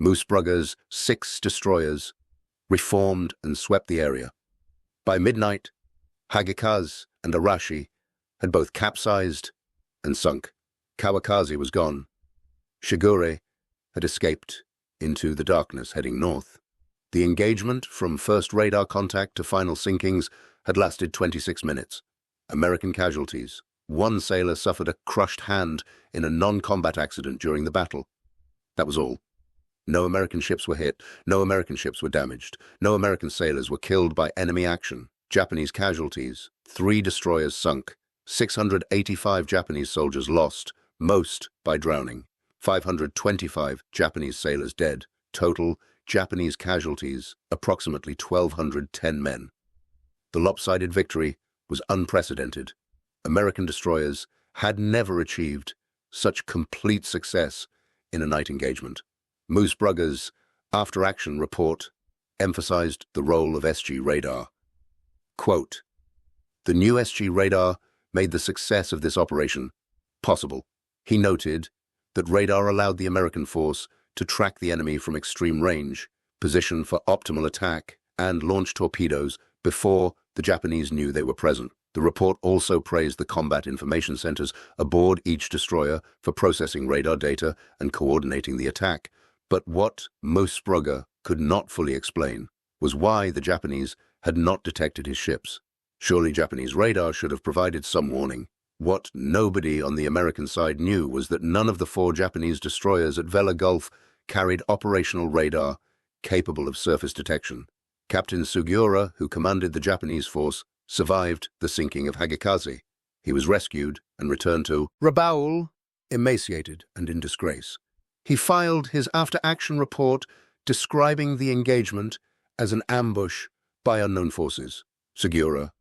Speaker 1: Moosbrugger's 6 destroyers reformed and swept the area. By midnight, Hagikaze and Arashi had both capsized and sunk. Kawakaze was gone. Shigure had escaped into the darkness, heading north. The engagement from first radar contact to final sinkings had lasted 26 minutes. American casualties. 1 sailor suffered a crushed hand in a non-combat accident during the battle. That was all. No American ships were hit. No American ships were damaged. No American sailors were killed by enemy action. Japanese casualties. 3 destroyers sunk. 685 Japanese soldiers lost, most by drowning. 525 Japanese sailors dead. Total Japanese casualties, approximately 1,210 men. The lopsided victory was unprecedented. American destroyers had never achieved such complete success in a night engagement. Moosbrugger's after-action report emphasized the role of SG radar. Quote, "The new SG radar made the success of this operation possible." He noted that radar allowed the American force to track the enemy from extreme range, position for optimal attack, and launch torpedoes before the Japanese knew they were present. The report also praised the combat information centers aboard each destroyer for processing radar data and coordinating the attack. But what Moosbrugger could not fully explain was why the Japanese had not detected his ships. Surely Japanese radar should have provided some warning. What nobody on the American side knew was that none of the 4 Japanese destroyers at Vella Gulf carried operational radar capable of surface detection. Captain Sugiura, who commanded the Japanese force, survived the sinking of Hagikaze. He was rescued and returned to Rabaul, emaciated and in disgrace. He filed his after-action report describing the engagement as an ambush by unknown forces. Sugiura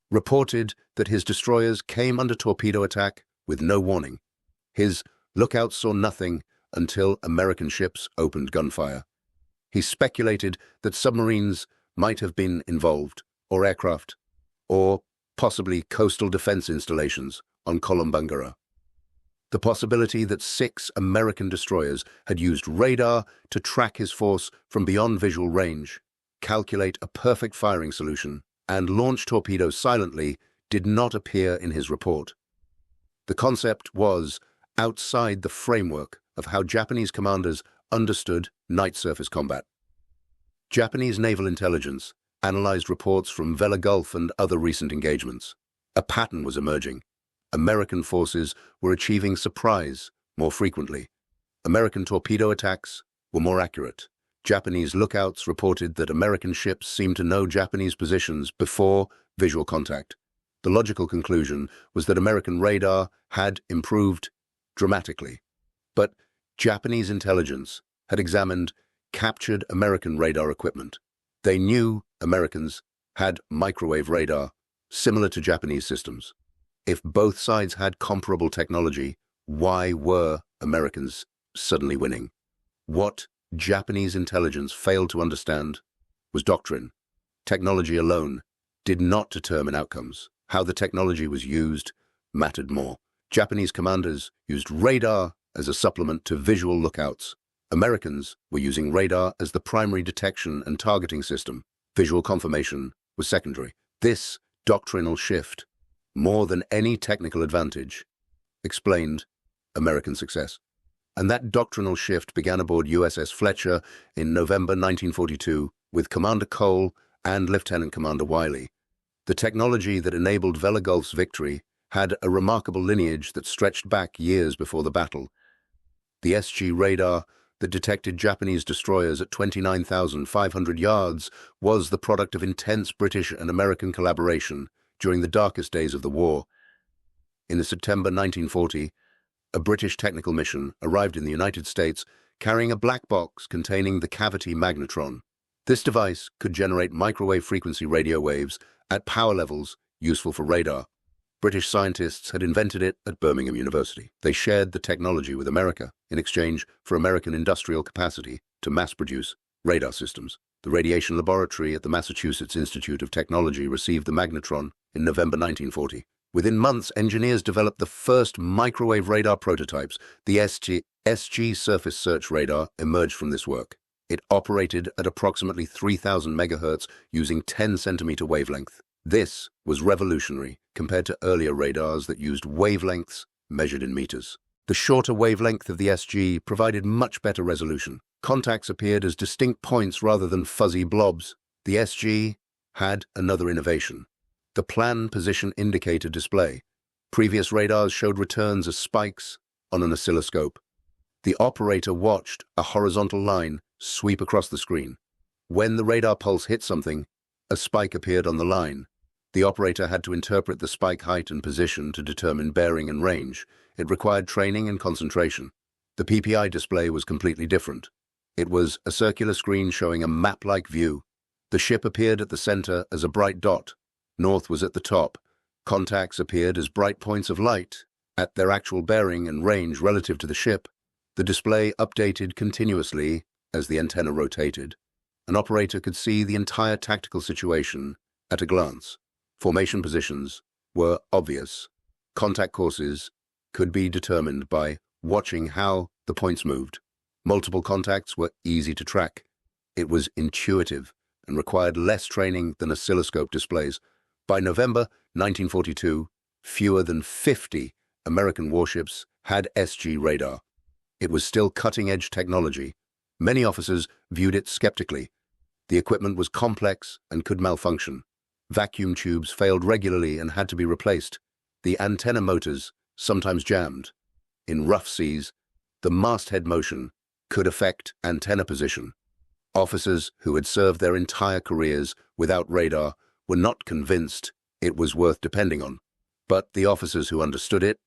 Speaker 1: reported that his destroyers came under torpedo attack with no warning. His lookouts saw nothing until American ships opened gunfire. He speculated that submarines might have been involved, or aircraft, or possibly coastal defense installations on Kolombangara. The possibility that 6 American destroyers had used radar to track his force from beyond visual range, calculate a perfect firing solution, and launch torpedoes silently did not appear in his report. The concept was outside the framework of how Japanese commanders understood night surface combat. Japanese naval intelligence analyzed reports from Vella Gulf and other recent engagements. A pattern was emerging. American forces were achieving surprise more frequently. American torpedo attacks were more accurate. Japanese lookouts reported that American ships seemed to know Japanese positions before visual contact. The logical conclusion was that American radar had improved dramatically. But Japanese intelligence had examined captured American radar equipment. They knew Americans had microwave radar similar to Japanese systems. If both sides had comparable technology, why were Americans suddenly winning? What Japanese intelligence failed to understand was doctrine. Technology alone did not determine outcomes. How the technology was used mattered more. Japanese commanders used radar as a supplement to visual lookouts. Americans were using radar as the primary detection and targeting system. Visual confirmation was secondary. This doctrinal shift, more than any technical advantage, explained American success. And that doctrinal shift began aboard USS Fletcher in November 1942 with Commander Cole and Lieutenant Commander Wiley. The technology that enabled Vella Gulf's victory had a remarkable lineage that stretched back years before the battle. The SG radar that detected Japanese destroyers at 29,500 yards was the product of intense British and American collaboration during the darkest days of the war. In September 1940, a British technical mission arrived in the United States carrying a black box containing the cavity magnetron. This device could generate microwave frequency radio waves at power levels useful for radar. British scientists had invented it at Birmingham University. They shared the technology with America in exchange for American industrial capacity to mass-produce radar systems. The radiation laboratory at the Massachusetts Institute of Technology received the magnetron in November 1940. Within months, engineers developed the first microwave radar prototypes. The SG surface search radar emerged from this work. It operated at approximately 3,000 megahertz using 10-centimeter wavelength. This was revolutionary compared to earlier radars that used wavelengths measured in meters. The shorter wavelength of the SG provided much better resolution. Contacts appeared as distinct points rather than fuzzy blobs. The SG had another innovation: the plan position indicator display. Previous radars showed returns as spikes on an oscilloscope. The operator watched a horizontal line sweep across the screen. When the radar pulse hit something, a spike appeared on the line. The operator had to interpret the spike height and position to determine bearing and range. It required training and concentration. The PPI display was completely different. It was a circular screen showing a map-like view. The ship appeared at the center as a bright dot. North was at the top. Contacts appeared as bright points of light at their actual bearing and range relative to the ship. The display updated continuously as the antenna rotated. An operator could see the entire tactical situation at a glance. Formation positions were obvious. Contact courses could be determined by watching how the points moved. Multiple contacts were easy to track. It was intuitive and required less training than oscilloscope displays. By November 1942, fewer than 50 American warships had SG radar. It was still cutting-edge technology. Many officers viewed it skeptically. The equipment was complex and could malfunction. Vacuum tubes failed regularly and had to be replaced. The antenna motors sometimes jammed. In rough seas, the masthead motion could affect antenna position. Officers who had served their entire careers without radar were not convinced it was worth depending on. But the officers who understood it,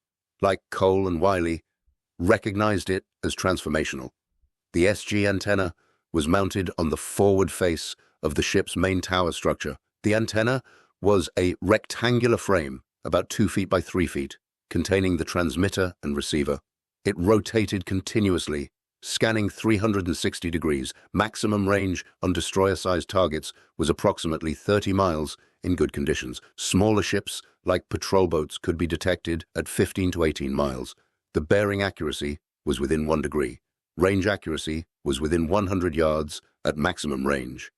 Speaker 1: like Cole and Wiley, recognized it as transformational. The SG antenna was mounted on the forward face of the ship's main tower structure. The antenna was a rectangular frame, about 2 feet by 3 feet, containing the transmitter and receiver. It rotated continuously, scanning 360 degrees. Maximum range on destroyer-sized targets was approximately 30 miles in good conditions. Smaller ships, like patrol boats, could be detected at 15 to 18 miles. The bearing accuracy was within 1 degree. Range accuracy was within 100 yards at maximum range,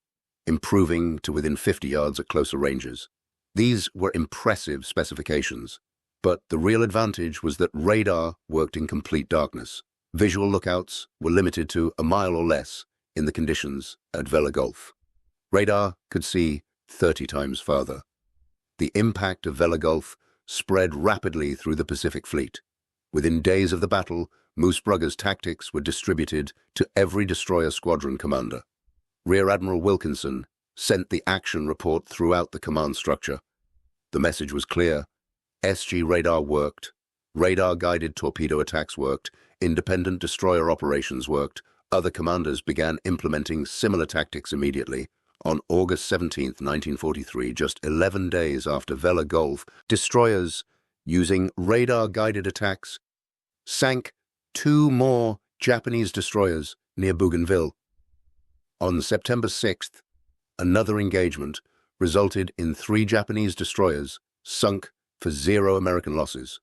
Speaker 1: improving to within 50 yards at closer ranges. These were impressive specifications, but the real advantage was that radar worked in complete darkness. Visual lookouts were limited to a mile or less in the conditions at Vella Gulf. Radar could see 30 times farther. The impact of Vella Gulf spread rapidly through the Pacific Fleet. Within days of the battle, Moosbrugger's tactics were distributed to every destroyer squadron commander. Rear Admiral Wilkinson sent the action report throughout the command structure. The message was clear. SG radar worked. Radar-guided torpedo attacks worked. Independent destroyer operations worked. Other commanders began implementing similar tactics immediately. On August 17, 1943, just 11 days after Vella Gulf, destroyers using radar-guided attacks sank 2 more Japanese destroyers near Bougainville. On September 6th, another engagement resulted in 3 Japanese destroyers sunk for 0 American losses.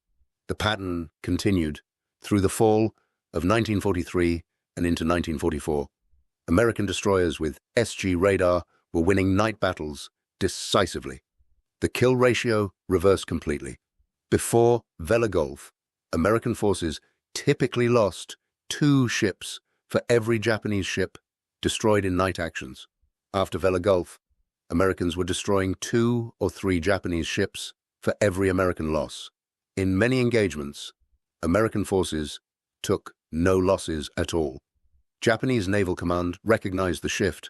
Speaker 1: The pattern continued through the fall of 1943 and into 1944. American destroyers with SG radar were winning night battles decisively. The kill ratio reversed completely. Before Vella Gulf, American forces typically lost 2 ships for every Japanese ship destroyed in night actions. After Vella Gulf, Americans were destroying 2 or 3 Japanese ships for every American loss. In many engagements, American forces took no losses at all. Japanese Naval Command recognized the shift.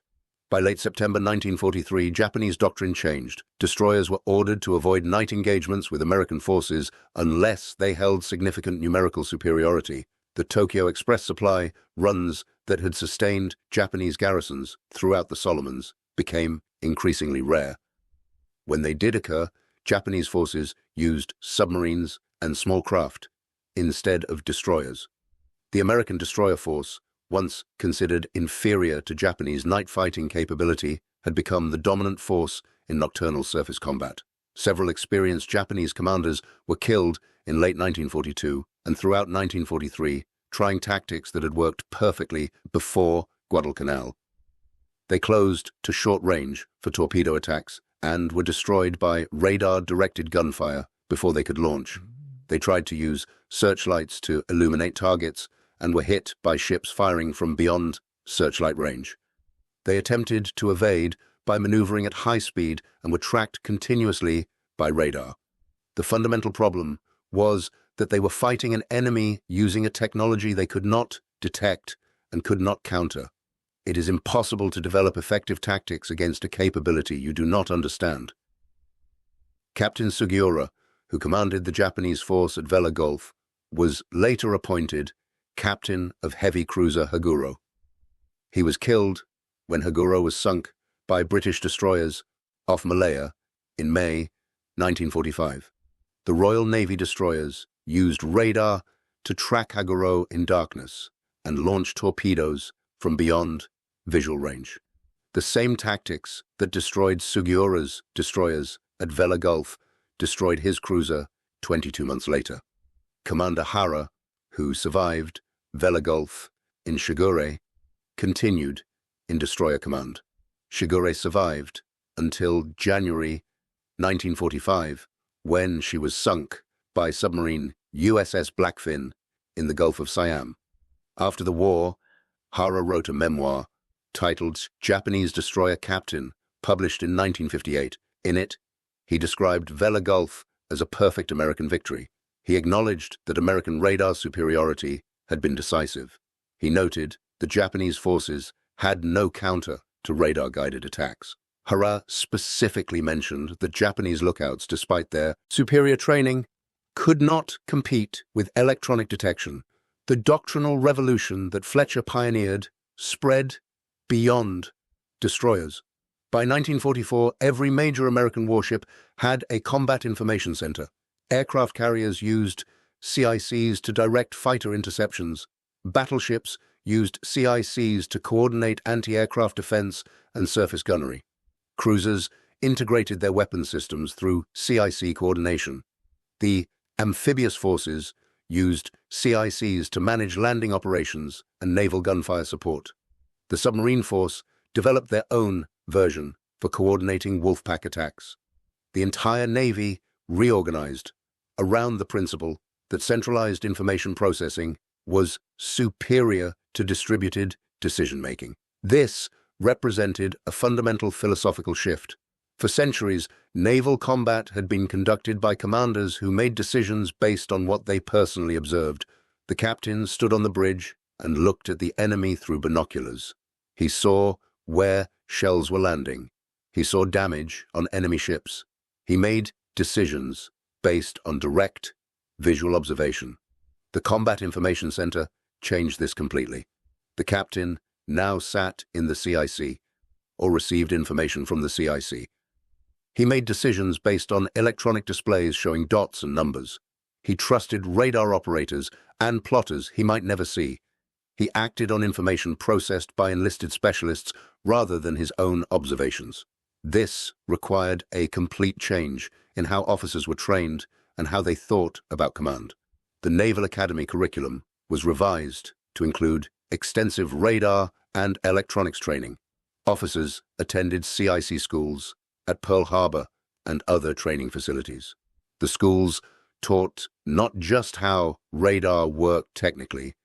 Speaker 1: By late September 1943, Japanese doctrine changed. Destroyers were ordered to avoid night engagements with American forces unless they held significant numerical superiority. The Tokyo Express supply runs that had sustained Japanese garrisons throughout the Solomons became increasingly rare. When they did occur, Japanese forces used submarines and small craft instead of destroyers. The American destroyer force, once considered inferior to Japanese night fighting capability, had become the dominant force in nocturnal surface combat. Several experienced Japanese commanders were killed in late 1942 and throughout 1943, trying tactics that had worked perfectly before Guadalcanal. They closed to short range for torpedo attacks and were destroyed by radar-directed gunfire before they could launch. They tried to use searchlights to illuminate targets and were hit by ships firing from beyond searchlight range. They attempted to evade by maneuvering at high speed and were tracked continuously by radar. The fundamental problem was that they were fighting an enemy using a technology they could not detect and could not counter. It is impossible to develop effective tactics against a capability you do not understand. Captain Sugiura, who commanded the Japanese force at Vella Gulf, was later appointed captain of heavy cruiser Haguro. He was killed when Haguro was sunk by British destroyers off Malaya in May 1945. The Royal Navy destroyers used radar to track Haguro in darkness and launch torpedoes from beyond visual range. The same tactics that destroyed Sugiura's destroyers at Vella Gulf destroyed his cruiser 22 months later. Commander Hara, who survived Vella Gulf in Shigure, continued in destroyer command. Shigure survived until January 1945, when she was sunk by submarine USS Blackfin in the Gulf of Siam. After the war, Hara wrote a memoir titled Japanese Destroyer Captain, published in 1958. In it, he described Vella Gulf as a perfect American victory. He acknowledged that American radar superiority had been decisive. He noted the Japanese forces had no counter to radar-guided attacks. Hara specifically mentioned that Japanese lookouts, despite their superior training, could not compete with electronic detection. The doctrinal revolution that Fletcher pioneered spread beyond destroyers. By 1944, every major American warship had a combat information center. Aircraft carriers used CICs to direct fighter interceptions. Battleships used CICs to coordinate anti-aircraft defense and surface gunnery. Cruisers integrated their weapon systems through CIC coordination. The amphibious forces used CICs to manage landing operations and naval gunfire support. The submarine force developed their own version for coordinating wolfpack attacks. The entire Navy reorganized around the principle that centralized information processing was superior to distributed decision-making. This represented a fundamental philosophical shift. For centuries, naval combat had been conducted by commanders who made decisions based on what they personally observed. The captain stood on the bridge and looked at the enemy through binoculars. He saw where shells were landing. He saw damage on enemy ships. He made decisions based on direct visual observation. The Combat Information Center changed this completely. The captain now sat in the CIC, or received information from the CIC. He made decisions based on electronic displays showing dots and numbers. He trusted radar operators and plotters he might never see. He acted on information processed by enlisted specialists rather than his own observations. This required a complete change in how officers were trained and how they thought about command. The Naval Academy curriculum was revised to include extensive radar and electronics training. Officers attended CIC schools at Pearl Harbor and other training facilities. The schools taught not just how radar worked technically,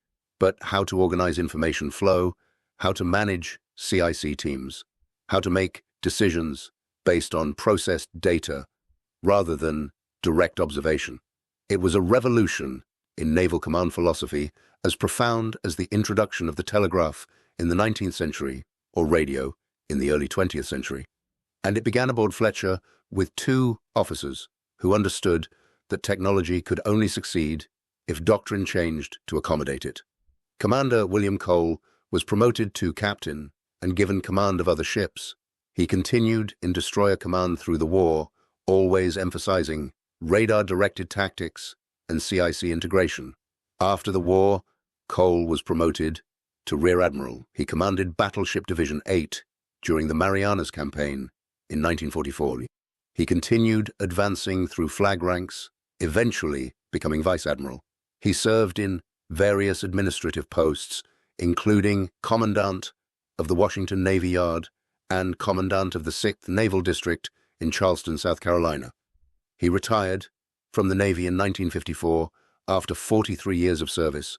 Speaker 1: but how to organize information flow, how to manage CIC teams, how to make decisions based on processed data rather than direct observation. It was a revolution in naval command philosophy as profound as the introduction of the telegraph in the 19th century or radio in the early 20th century. And it began aboard Fletcher with two officers who understood that technology could only succeed if doctrine changed to accommodate it. Commander William Cole was promoted to captain and given command of other ships. He continued in destroyer command through the war, always emphasizing radar-directed tactics and CIC integration. After the war, Cole was promoted to Rear Admiral. He commanded Battleship Division 8 during the Marianas Campaign in 1944. He continued advancing through flag ranks, eventually becoming Vice Admiral. He served in various administrative posts, including Commandant of the Washington Navy Yard and Commandant of the 6th Naval District in Charleston, South Carolina. He retired from the Navy in 1954 after 43 years of service.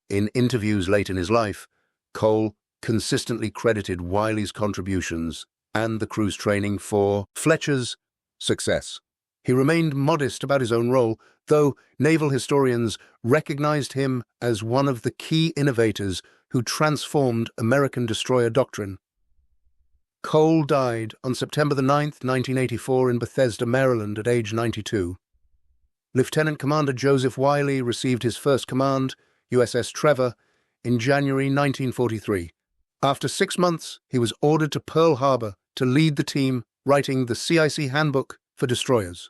Speaker 1: In interviews late in his life, Cole consistently credited Wiley's contributions and the crew's training for Fletcher's success. He remained modest about his own role, though naval historians recognized him as one of the key innovators who transformed American destroyer doctrine. Cole died on September 9, 1984 in Bethesda, Maryland at age 92. Lieutenant Commander Joseph Wiley received his first command, USS Trevor, in January 1943. After 6 months, he was ordered to Pearl Harbor to lead the team writing the CIC Handbook for destroyers.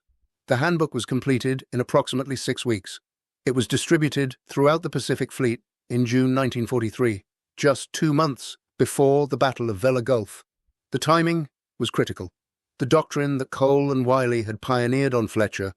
Speaker 1: The handbook was completed in approximately 6 weeks. It was distributed throughout the Pacific Fleet in June 1943, just 2 months before the Battle of Vella Gulf. The timing was critical. The doctrine that Cole and Wiley had pioneered on Fletcher,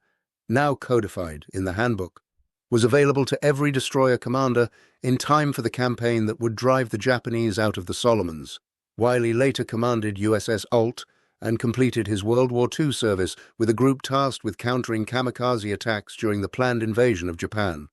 Speaker 1: now codified in the handbook, was available to every destroyer commander in time for the campaign that would drive the Japanese out of the Solomons. Wiley later commanded USS Alt and completed his World War II service with a group tasked with countering kamikaze attacks during the planned invasion of Japan.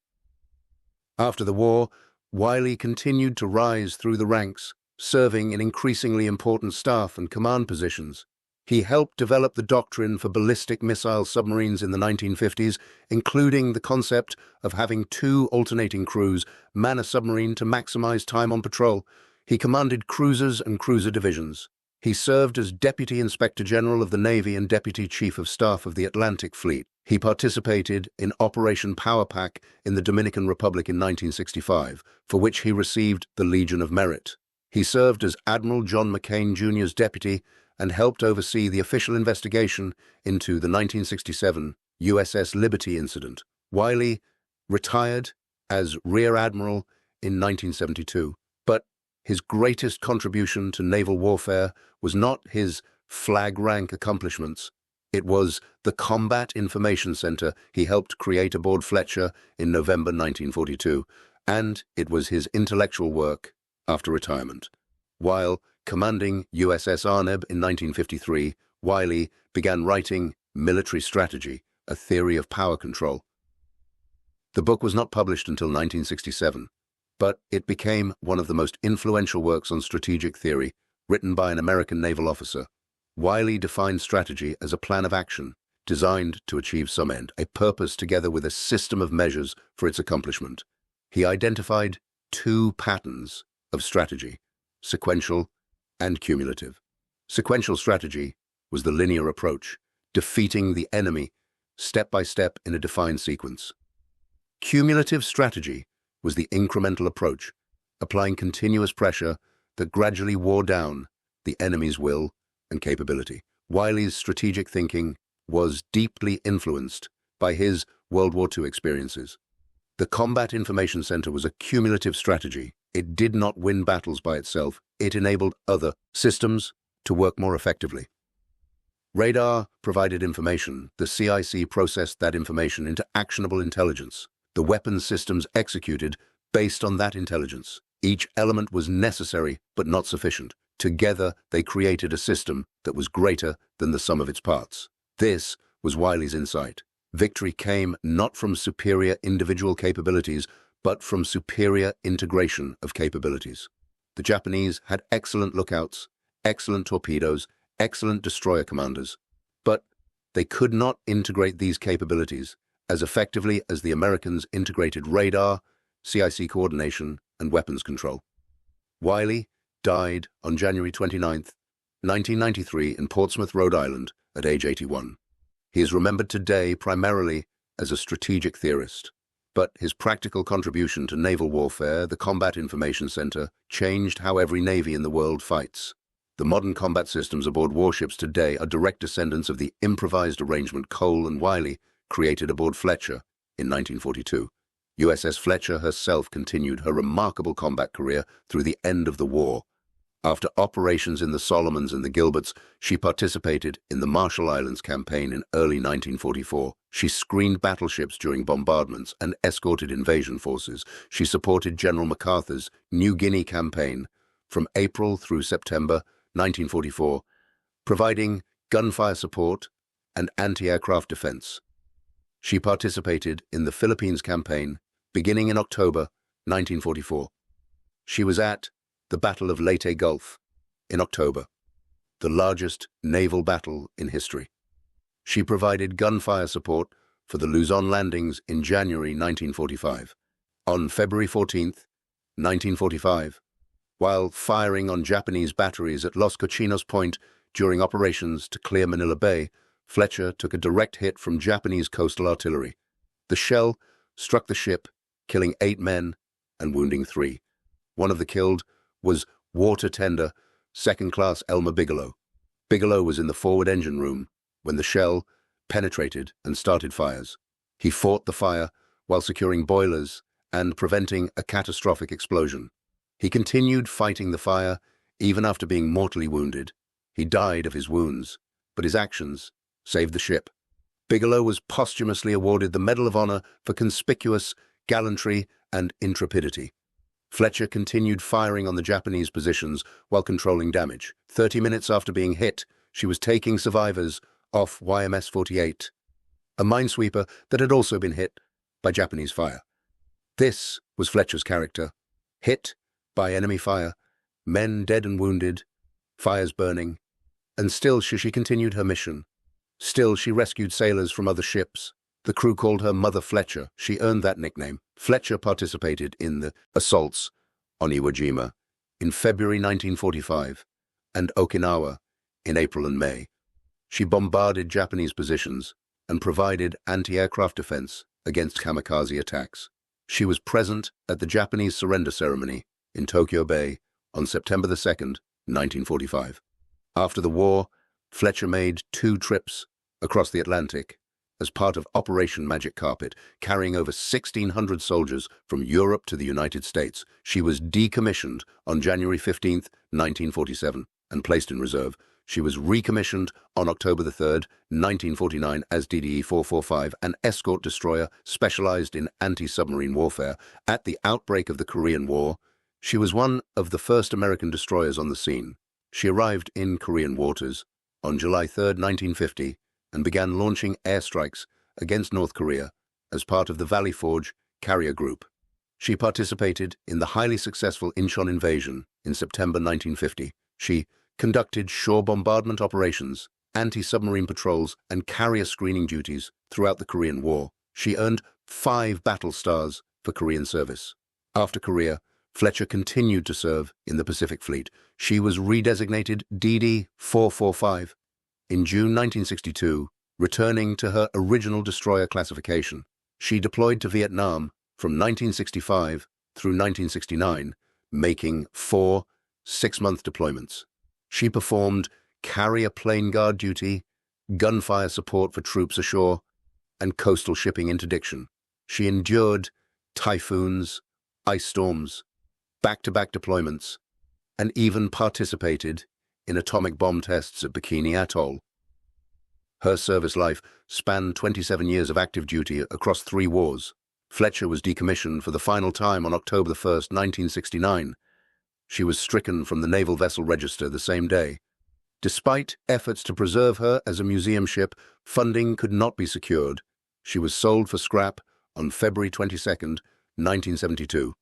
Speaker 1: After the war, Wiley continued to rise through the ranks, serving in increasingly important staff and command positions. He helped develop the doctrine for ballistic missile submarines in the 1950s, including the concept of having 2 alternating crews man a submarine to maximize time on patrol. He commanded cruisers and cruiser divisions. He served as Deputy Inspector General of the Navy and Deputy Chief of Staff of the Atlantic Fleet. He participated in Operation Power Pack in the Dominican Republic in 1965, for which he received the Legion of Merit. He served as Admiral John McCain Jr.'s deputy and helped oversee the official investigation into the 1967 USS Liberty incident. Wiley retired as Rear Admiral in 1972, but his greatest contribution to naval warfare was not his flag rank accomplishments. It was the Combat Information Center he helped create aboard Fletcher in November 1942, and it was his intellectual work after retirement. While commanding USS Arneb in 1953, Wiley began writing Military Strategy, a Theory of Power Control. The book was not published until 1967, but it became one of the most influential works on strategic theory written by an American naval officer. Wiley defined strategy as a plan of action designed to achieve some end, a purpose together with a system of measures for its accomplishment. He identified 2 patterns of strategy: sequential and cumulative. Sequential strategy was the linear approach, defeating the enemy step by step in a defined sequence. Cumulative strategy was the incremental approach, applying continuous pressure that gradually wore down the enemy's will and capability. Wiley's strategic thinking was deeply influenced by his World War II experiences. The Combat Information Center was a cumulative strategy. It did not win battles by itself. It enabled other systems to work more effectively. Radar provided information. The CIC processed that information into actionable intelligence. The weapons systems executed based on that intelligence. Each element was necessary but not sufficient. Together, they created a system that was greater than the sum of its parts. This was Wiley's insight. Victory came not from superior individual capabilities, but from superior integration of capabilities. The Japanese had excellent lookouts, excellent torpedoes, excellent destroyer commanders, but they could not integrate these capabilities as effectively as the Americans integrated radar, CIC coordination, and weapons control. Wiley died on January 29, 1993 in Portsmouth, Rhode Island, at age 81. He is remembered today primarily as a strategic theorist, but his practical contribution to naval warfare, the Combat Information Center, changed how every navy in the world fights. The modern combat systems aboard warships today are direct descendants of the improvised arrangement Cole and Wiley created aboard Fletcher in 1942. USS Fletcher herself continued her remarkable combat career through the end of the war. After operations in the Solomons and the Gilberts, she participated in the Marshall Islands campaign in early 1944. She screened battleships during bombardments and escorted invasion forces. She supported General MacArthur's New Guinea campaign from April through September 1944, providing gunfire support and anti-aircraft defense. She participated in the Philippines campaign beginning in October 1944. She was at the Battle of Leyte Gulf in October, the largest naval battle in history. She provided gunfire support for the Luzon landings in January 1945. On February 14, 1945, while firing on Japanese batteries at Los Cochinos Point during operations to clear Manila Bay, Fletcher took a direct hit from Japanese coastal artillery. The shell struck the ship, killing 8 men and wounding 3. One of the killed was water tender, second-class Elmer Bigelow. Bigelow was in the forward engine room when the shell penetrated and started fires. He fought the fire while securing boilers and preventing a catastrophic explosion. He continued fighting the fire even after being mortally wounded. He died of his wounds, but his actions saved the ship. Bigelow was posthumously awarded the Medal of Honor for conspicuous gallantry and intrepidity. Fletcher continued firing on the Japanese positions while controlling damage. 30 minutes after being hit, she was taking survivors off YMS 48, a minesweeper that had also been hit by Japanese fire. This was Fletcher's character. Hit by enemy fire, men dead and wounded, fires burning, and still she continued her mission. Still she rescued sailors from other ships. The crew called her Mother Fletcher. She earned that nickname. Fletcher participated in the assaults on Iwo Jima in February 1945 and Okinawa in April and May. She bombarded Japanese positions and provided anti-aircraft defense against kamikaze attacks. She was present at the Japanese surrender ceremony in Tokyo Bay on September 2nd, 1945. After the war, Fletcher made 2 trips across the Atlantic as part of Operation Magic Carpet, carrying over 1,600 soldiers from Europe to the United States. She was decommissioned on January 15, 1947, and placed in reserve. She was recommissioned on October 3rd, 1949 as DDE 445, an escort destroyer specialized in anti-submarine warfare. At the outbreak of the Korean War, she was one of the first American destroyers on the scene. She arrived in Korean waters on July 3rd, 1950, and began launching airstrikes against North Korea as part of the Valley Forge carrier group. She participated in the highly successful Incheon invasion in September 1950. She conducted shore bombardment operations, anti-submarine patrols, and carrier screening duties throughout the Korean War. She earned 5 battle stars for Korean service. After Korea, Fletcher continued to serve in the Pacific Fleet. She was redesignated DD 445 in June 1962, returning to her original destroyer classification. She deployed to Vietnam from 1965 through 1969, making 4 6-month deployments. She performed carrier plane guard duty, gunfire support for troops ashore, and coastal shipping interdiction. She endured typhoons, ice storms, back-to-back deployments, and even participated in atomic bomb tests at Bikini Atoll. Her service life spanned 27 years of active duty across 3 wars. Fletcher was decommissioned for the final time on October 1st, 1969. She was stricken from the Naval Vessel Register the same day. Despite efforts to preserve her as a museum ship, funding could not be secured. She was sold for scrap on February 22nd, 1972.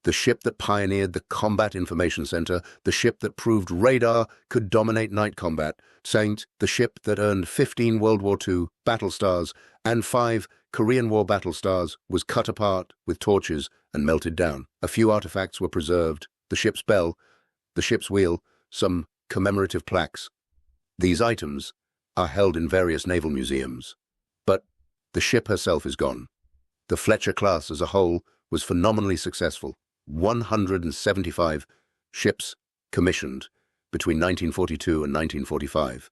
Speaker 1: The ship that pioneered the Combat Information Center, the ship that proved radar could dominate night combat, Saint, the ship that earned 15 World War II battle stars and 5 Korean War battle stars, was cut apart with torches and melted down. A few artifacts were preserved: the ship's bell, the ship's wheel, some commemorative plaques. These items are held in various naval museums. But the ship herself is gone. The Fletcher class as a whole was phenomenally successful. 175 ships commissioned between 1942 and 1945.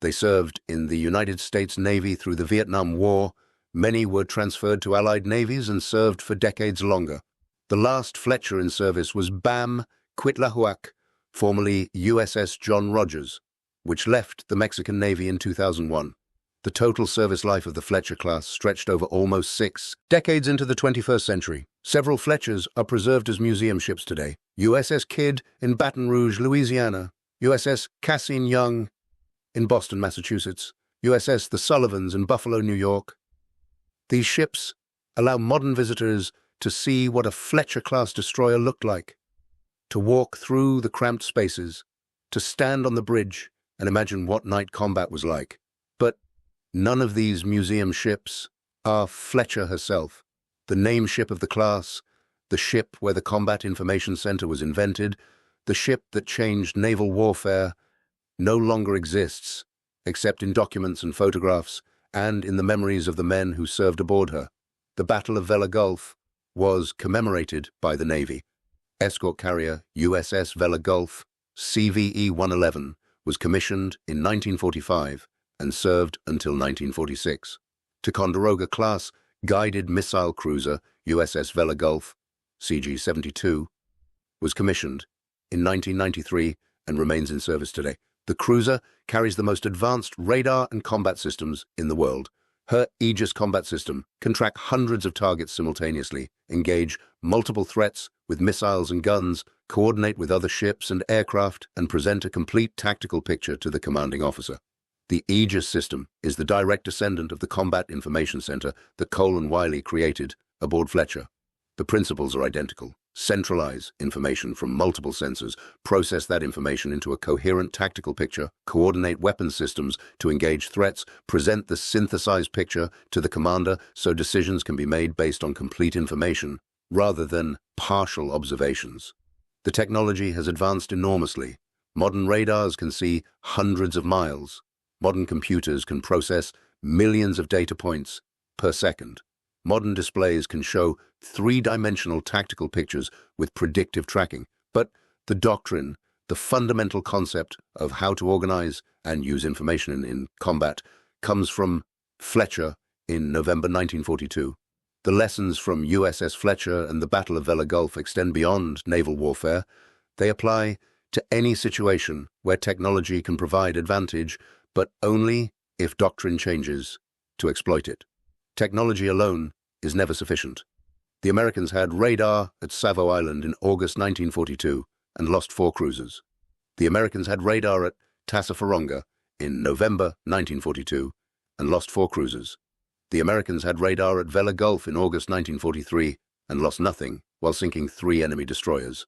Speaker 1: They served in the United States Navy through the Vietnam War. Many were transferred to Allied navies and served for decades longer. The last Fletcher in service was BAM Quitlahuac, formerly USS John Rogers, which left the Mexican Navy in 2001. The total service life of the Fletcher class stretched over almost 6 decades into the 21st century. Several Fletchers are preserved as museum ships today. USS Kidd in Baton Rouge, Louisiana, USS Cassine Young in Boston, Massachusetts, USS The Sullivans in Buffalo, New York. These ships allow modern visitors to see what a Fletcher-class destroyer looked like, to walk through the cramped spaces, to stand on the bridge and imagine what night combat was like. But none of these museum ships are Fletcher herself. The name ship of the class, the ship where the Combat Information Center was invented, the ship that changed naval warfare, no longer exists, except in documents and photographs and in the memories of the men who served aboard her. The Battle of Vella Gulf was commemorated by the Navy. Escort carrier USS Vella Gulf, CVE 111, was commissioned in 1945 and served until 1946. Ticonderoga-class guided missile cruiser USS Vella Gulf, CG-72, was commissioned in 1993 and remains in service today. The cruiser carries the most advanced radar and combat systems in the world. Her Aegis combat system can track hundreds of targets simultaneously, engage multiple threats with missiles and guns, coordinate with other ships and aircraft, and present a complete tactical picture to the commanding officer. The Aegis system is the direct descendant of the Combat Information Center that Cole and Wiley created aboard Fletcher. The principles are identical. Centralize information from multiple sensors, process that information into a coherent tactical picture, coordinate weapons systems to engage threats, present the synthesized picture to the commander so decisions can be made based on complete information rather than partial observations. The technology has advanced enormously. Modern radars can see hundreds of miles. Modern computers can process millions of data points per second. Modern displays can show three-dimensional tactical pictures with predictive tracking. But the doctrine, the fundamental concept of how to organize and use information in combat, comes from Fletcher in November 1942. The lessons from USS Fletcher and the Battle of Vella Gulf extend beyond naval warfare. They apply to any situation where technology can provide advantage, but only if doctrine changes to exploit it. Technology alone is never sufficient. The Americans had radar at Savo Island in August 1942 and lost 4 cruisers. The Americans had radar at Tassafaronga in November 1942 and lost 4 cruisers. The Americans had radar at Vella Gulf in August 1943 and lost nothing while sinking 3 enemy destroyers.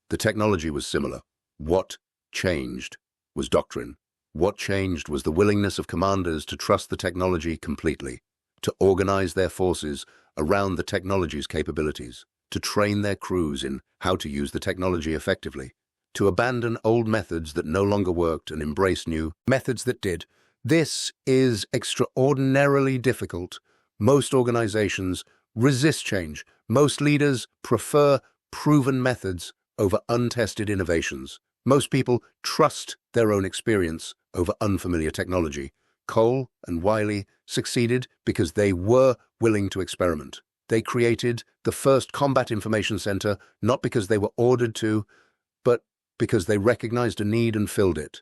Speaker 1: The technology was similar. What changed was doctrine. What changed was the willingness of commanders to trust the technology completely, to organize their forces around the technology's capabilities, to train their crews in how to use the technology effectively, to abandon old methods that no longer worked and embrace new methods that did. This is extraordinarily difficult. Most organizations resist change. Most leaders prefer proven methods over untested innovations. Most people trust their own experience over unfamiliar technology. Cole and Wiley succeeded because they were willing to experiment. They created the first combat information center not because they were ordered to, but because they recognized a need and filled it.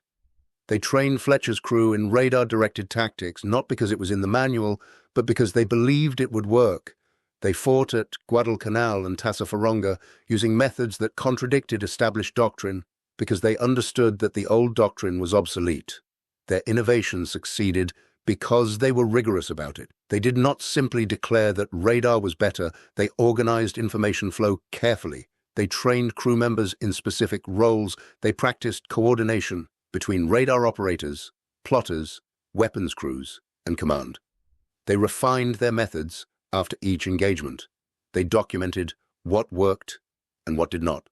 Speaker 1: They trained Fletcher's crew in radar-directed tactics not because it was in the manual, but because they believed it would work. They fought at Guadalcanal and Tassafaronga using methods that contradicted established doctrine because they understood that the old doctrine was obsolete. Their innovation succeeded because they were rigorous about it. They did not simply declare that radar was better, they organized information flow carefully. They trained crew members in specific roles. They practiced coordination between radar operators, plotters, weapons crews, and command. They refined their methods after each engagement. They documented what worked and what did not.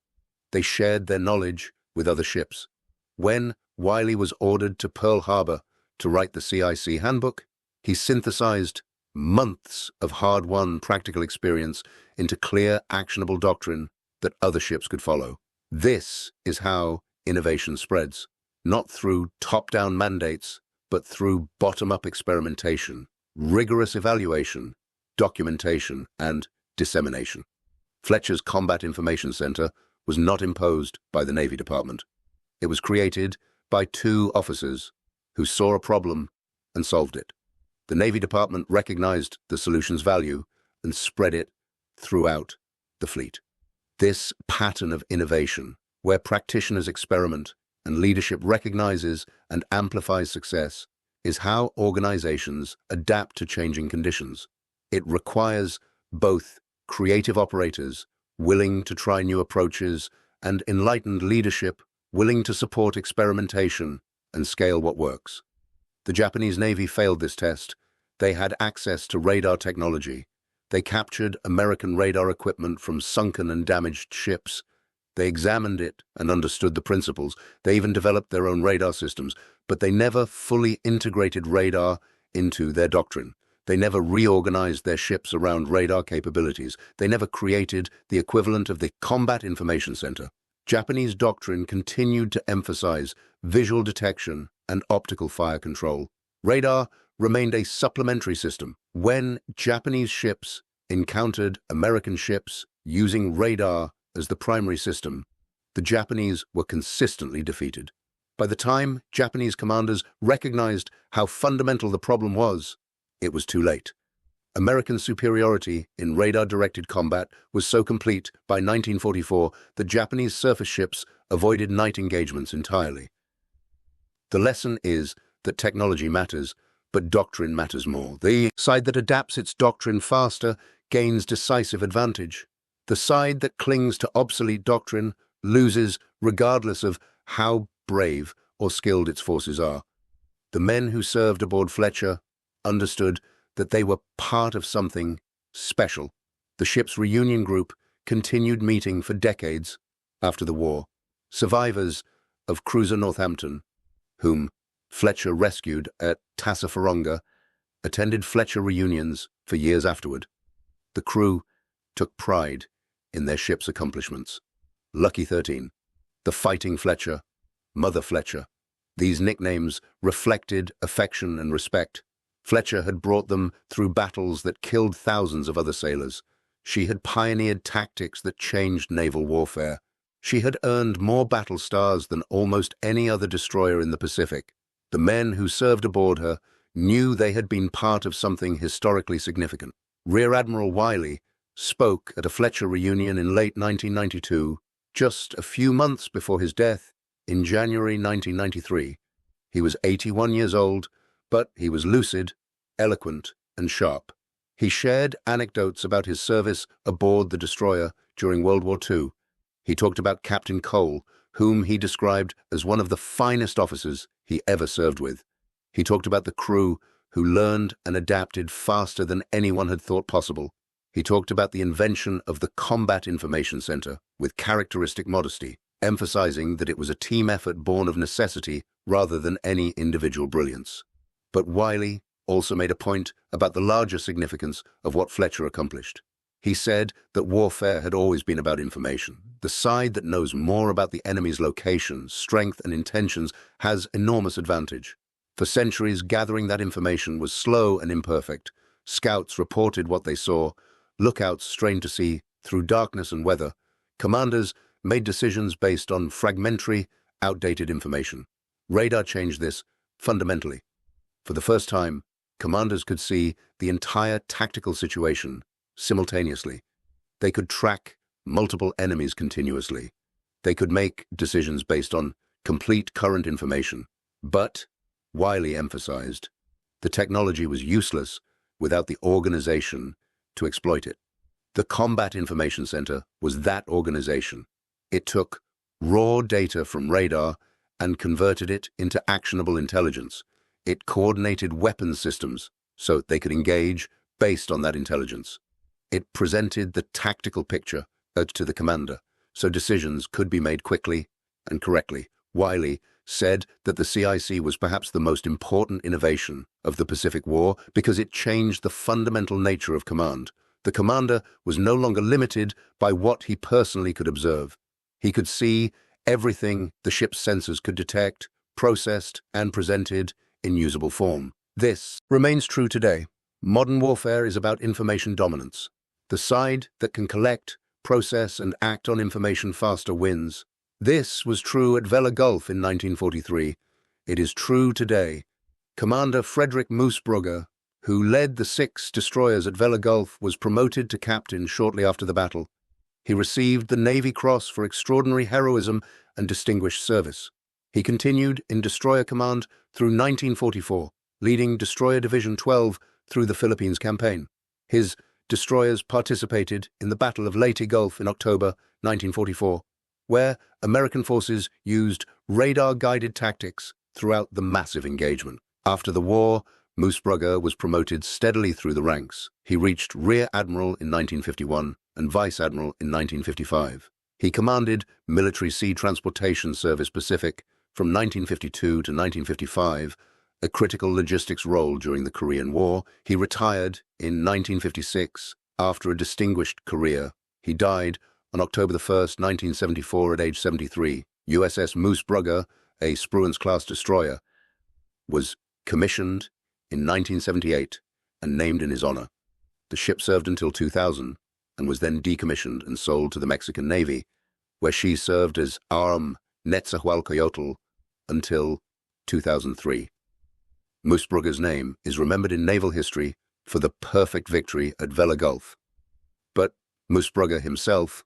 Speaker 1: They shared their knowledge with other ships. When Wiley was ordered to Pearl Harbor to write the CIC handbook, he synthesized months of hard-won practical experience into clear, actionable doctrine that other ships could follow. This is how innovation spreads, not through top-down mandates, but through bottom-up experimentation, rigorous evaluation, documentation, and dissemination. Fletcher's Combat Information Center was not imposed by the Navy Department. It was created by 2 officers who saw a problem and solved it. The Navy Department recognized the solution's value and spread it throughout the fleet. This pattern of innovation, where practitioners experiment and leadership recognizes and amplifies success, is how organizations adapt to changing conditions. It requires both creative operators willing to try new approaches and enlightened leadership willing to support experimentation and scale what works. The Japanese Navy failed this test. They had access to radar technology. They captured American radar equipment from sunken and damaged ships. They examined it and understood the principles. They even developed their own radar systems, but they never fully integrated radar into their doctrine. They never reorganized their ships around radar capabilities. They never created the equivalent of the Combat Information Center. Japanese doctrine continued to emphasize visual detection and optical fire control. Radar remained a supplementary system. When Japanese ships encountered American ships using radar as the primary system, the Japanese were consistently defeated. By the time Japanese commanders recognized how fundamental the problem was, it was too late. American superiority in radar-directed combat was so complete by 1944 that Japanese surface ships avoided night engagements entirely. The lesson is that technology matters, but doctrine matters more. The side that adapts its doctrine faster gains decisive advantage. The side that clings to obsolete doctrine loses regardless of how brave or skilled its forces are. The men who served aboard Fletcher understood that they were part of something special. The ship's reunion group continued meeting for decades after the war. Survivors of cruiser Northampton, whom Fletcher rescued at Tassafaronga, attended Fletcher reunions for years afterward. The crew took pride in their ship's accomplishments. Lucky 13, the Fighting Fletcher, Mother Fletcher. These nicknames reflected affection and respect. Fletcher had brought them through battles that killed thousands of other sailors. She had pioneered tactics that changed naval warfare. She had earned more battle stars than almost any other destroyer in the Pacific. The men who served aboard her knew they had been part of something historically significant. Rear Admiral Wiley spoke at a Fletcher reunion in late 1992, just a few months before his death in January 1993. He was 81 years old, but he was lucid, eloquent, and sharp. He shared anecdotes about his service aboard the destroyer during World War II. He talked about Captain Cole, whom he described as one of the finest officers he ever served with. He talked about the crew, who learned and adapted faster than anyone had thought possible. He talked about the invention of the Combat Information Center with characteristic modesty, emphasizing that it was a team effort born of necessity rather than any individual brilliance. But Wiley also made a point about the larger significance of what Fletcher accomplished. He said that warfare had always been about information. The side that knows more about the enemy's location, strength, and intentions has enormous advantage. For centuries, gathering that information was slow and imperfect. Scouts reported what they saw. Lookouts strained to see through darkness and weather. Commanders made decisions based on fragmentary, outdated information. Radar changed this fundamentally. For the first time, commanders could see the entire tactical situation simultaneously. They could track multiple enemies continuously. They could make decisions based on complete current information. But, Wiley emphasized, the technology was useless without the organization to exploit it. The Combat Information Center was that organization. It took raw data from radar and converted it into actionable intelligence. It coordinated weapons systems so they could engage based on that intelligence. It presented the tactical picture to the commander so decisions could be made quickly and correctly. Wiley said that the CIC was perhaps the most important innovation of the Pacific War because it changed the fundamental nature of command. The commander was no longer limited by what he personally could observe. He could see everything the ship's sensors could detect, processed, and presented in usable form. This remains true today. Modern warfare is about information dominance. The side that can collect, process, and act on information faster wins. This was true at Vella Gulf in 1943. It is true today. Commander Frederick Moosbrugger, who led the 6 destroyers at Vella Gulf, was promoted to captain shortly after the battle. He received the Navy Cross for extraordinary heroism and distinguished service. He continued in destroyer command through 1944, leading Destroyer Division 12 through the Philippines campaign. His destroyers participated in the Battle of Leyte Gulf in October 1944, where American forces used radar-guided tactics throughout the massive engagement. After the war, Moosbrugger was promoted steadily through the ranks. He reached Rear Admiral in 1951 and Vice Admiral in 1955. He commanded Military Sea Transportation Service Pacific from 1952 to 1955, a critical logistics role during the Korean War. He retired in 1956 after a distinguished career. He died on October 1, 1974 at age 73. USS Moosbrugger, a Spruance-class destroyer, was Commissioned in 1978 and named in his honor. The ship served until 2000 and was then decommissioned and sold to the Mexican Navy, where she served as Arm Netzahualcoyotl until 2003. Moosbrugger's name is remembered in naval history for the perfect victory at Vella Gulf. But Moosbrugger himself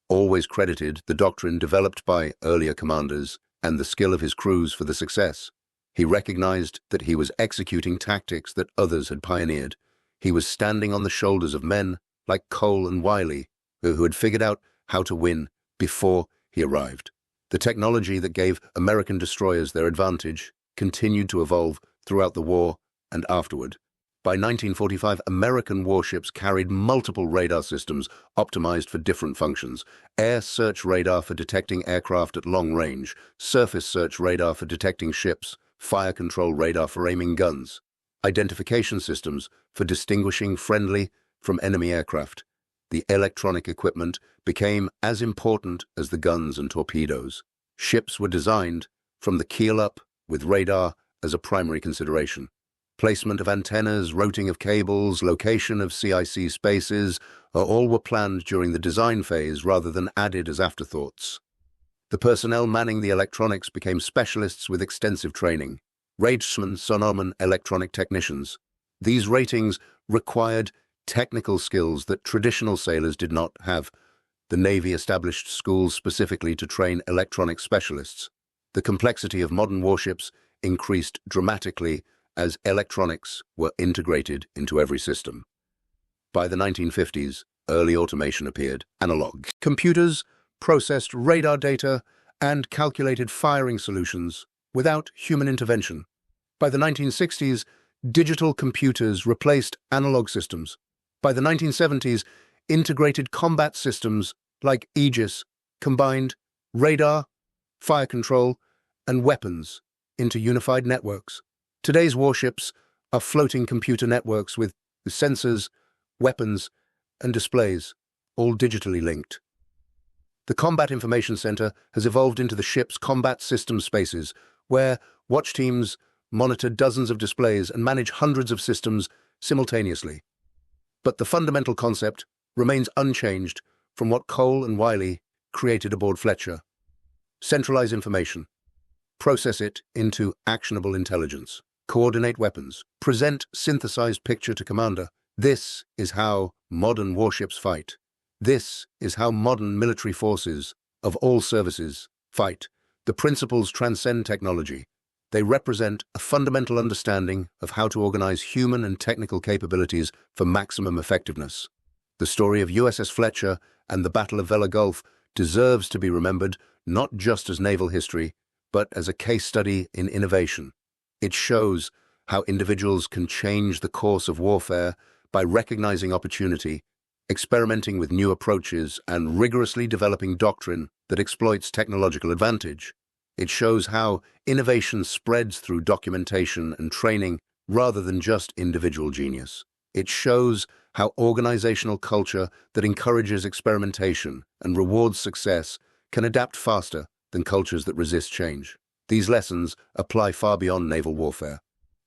Speaker 1: always credited the doctrine developed by earlier commanders and the skill of his crews for the success. He recognized that he was executing tactics that others had pioneered. He was standing on the shoulders of men like Cole and Wiley, who had figured out how to win before he arrived. The technology that gave American destroyers their advantage continued to evolve throughout the war and afterward. By 1945, American warships carried multiple radar systems optimized for different functions: air search radar for detecting aircraft at long range, surface search radar for detecting ships, fire control radar for aiming guns, identification systems for distinguishing friendly from enemy aircraft. The electronic equipment became as important as the guns and torpedoes. Ships were designed from the keel up, with radar as a primary consideration. Placement of antennas, routing of cables, location of CIC spaces, all were planned during the design phase rather than added as afterthoughts. The personnel manning the electronics became specialists with extensive training: radesmen, sonarmen, electronic technicians. These ratings required technical skills that traditional sailors did not have. The Navy established schools specifically to train electronic specialists. The complexity of modern warships increased dramatically as electronics were integrated into every system. By the 1950s, early automation appeared. Analog computers processed radar data and calculated firing solutions without human intervention. By the 1960s, digital computers replaced analog systems. By the 1970s, integrated combat systems like Aegis combined radar, fire control, and weapons into unified networks. Today's warships are floating computer networks with sensors, weapons, and displays, all digitally linked. The Combat Information Center has evolved into the ship's combat system spaces, where watch teams monitor dozens of displays and manage hundreds of systems simultaneously. But the fundamental concept remains unchanged from what Cole and Wiley created aboard Fletcher. Centralize information, process it into actionable intelligence, coordinate weapons, present synthesized picture to commander. This is how modern warships fight. This is how modern military forces of all services fight. The principles transcend technology. They represent a fundamental understanding of how to organize human and technical capabilities for maximum effectiveness. The story of USS Fletcher and the Battle of Vella Gulf deserves to be remembered not just as naval history, but as a case study in innovation. It shows how individuals can change the course of warfare by recognizing opportunity, experimenting with new approaches, and rigorously developing doctrine that exploits technological advantage. It shows how innovation spreads through documentation and training rather than just individual genius. It shows how organizational culture that encourages experimentation and rewards success can adapt faster than cultures that resist change. These lessons apply far beyond naval warfare.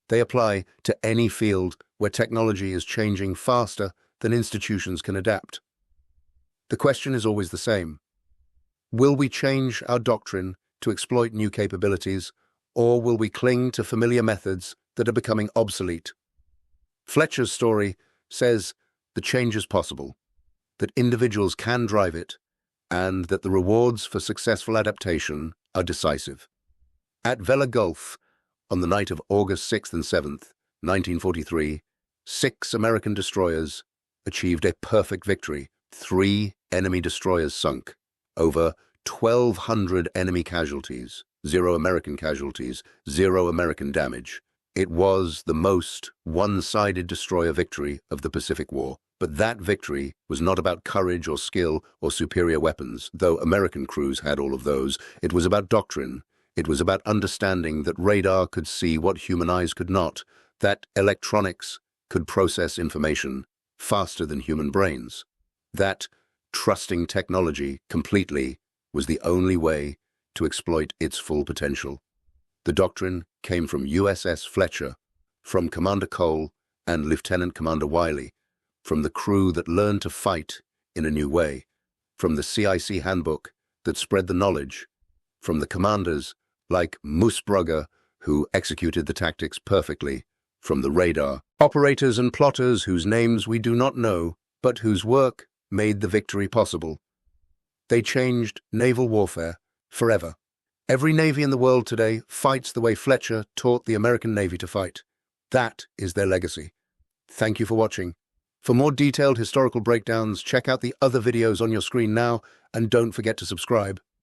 Speaker 1: They apply to any field where technology is changing faster than institutions can adapt. The question is always the same. Will we change our doctrine to exploit new capabilities, or will we cling to familiar methods that are becoming obsolete? Fletcher's story says the change is possible, that individuals can drive it, and that the rewards for successful adaptation are decisive. At Vella Gulf, on the night of August 6th and 7th, 1943, 6 American destroyers achieved a perfect victory. 3 enemy destroyers sunk. Over 1,200 enemy casualties, 0 American casualties, 0 American damage. It was the most one-sided destroyer victory of the Pacific War. But that victory was not about courage or skill or superior weapons, though American crews had all of those. It was about doctrine. It was about understanding that radar could see what human eyes could not, that electronics could process information faster than human brains, that trusting technology completely was the only way to exploit its full potential. The doctrine came from USS Fletcher, from Commander Cole and Lieutenant Commander Wiley, from the crew that learned to fight in a new way, from the CIC handbook that spread the knowledge, from the commanders like Moosbrugger who executed the tactics perfectly, from the radar operators and plotters whose names we do not know, but whose work made the victory possible. They changed naval warfare forever. Every navy in the world today fights the way Fletcher taught the American Navy to fight. That is their legacy. Thank you for watching. For more detailed historical breakdowns, check out the other videos on your screen now, and don't forget to subscribe.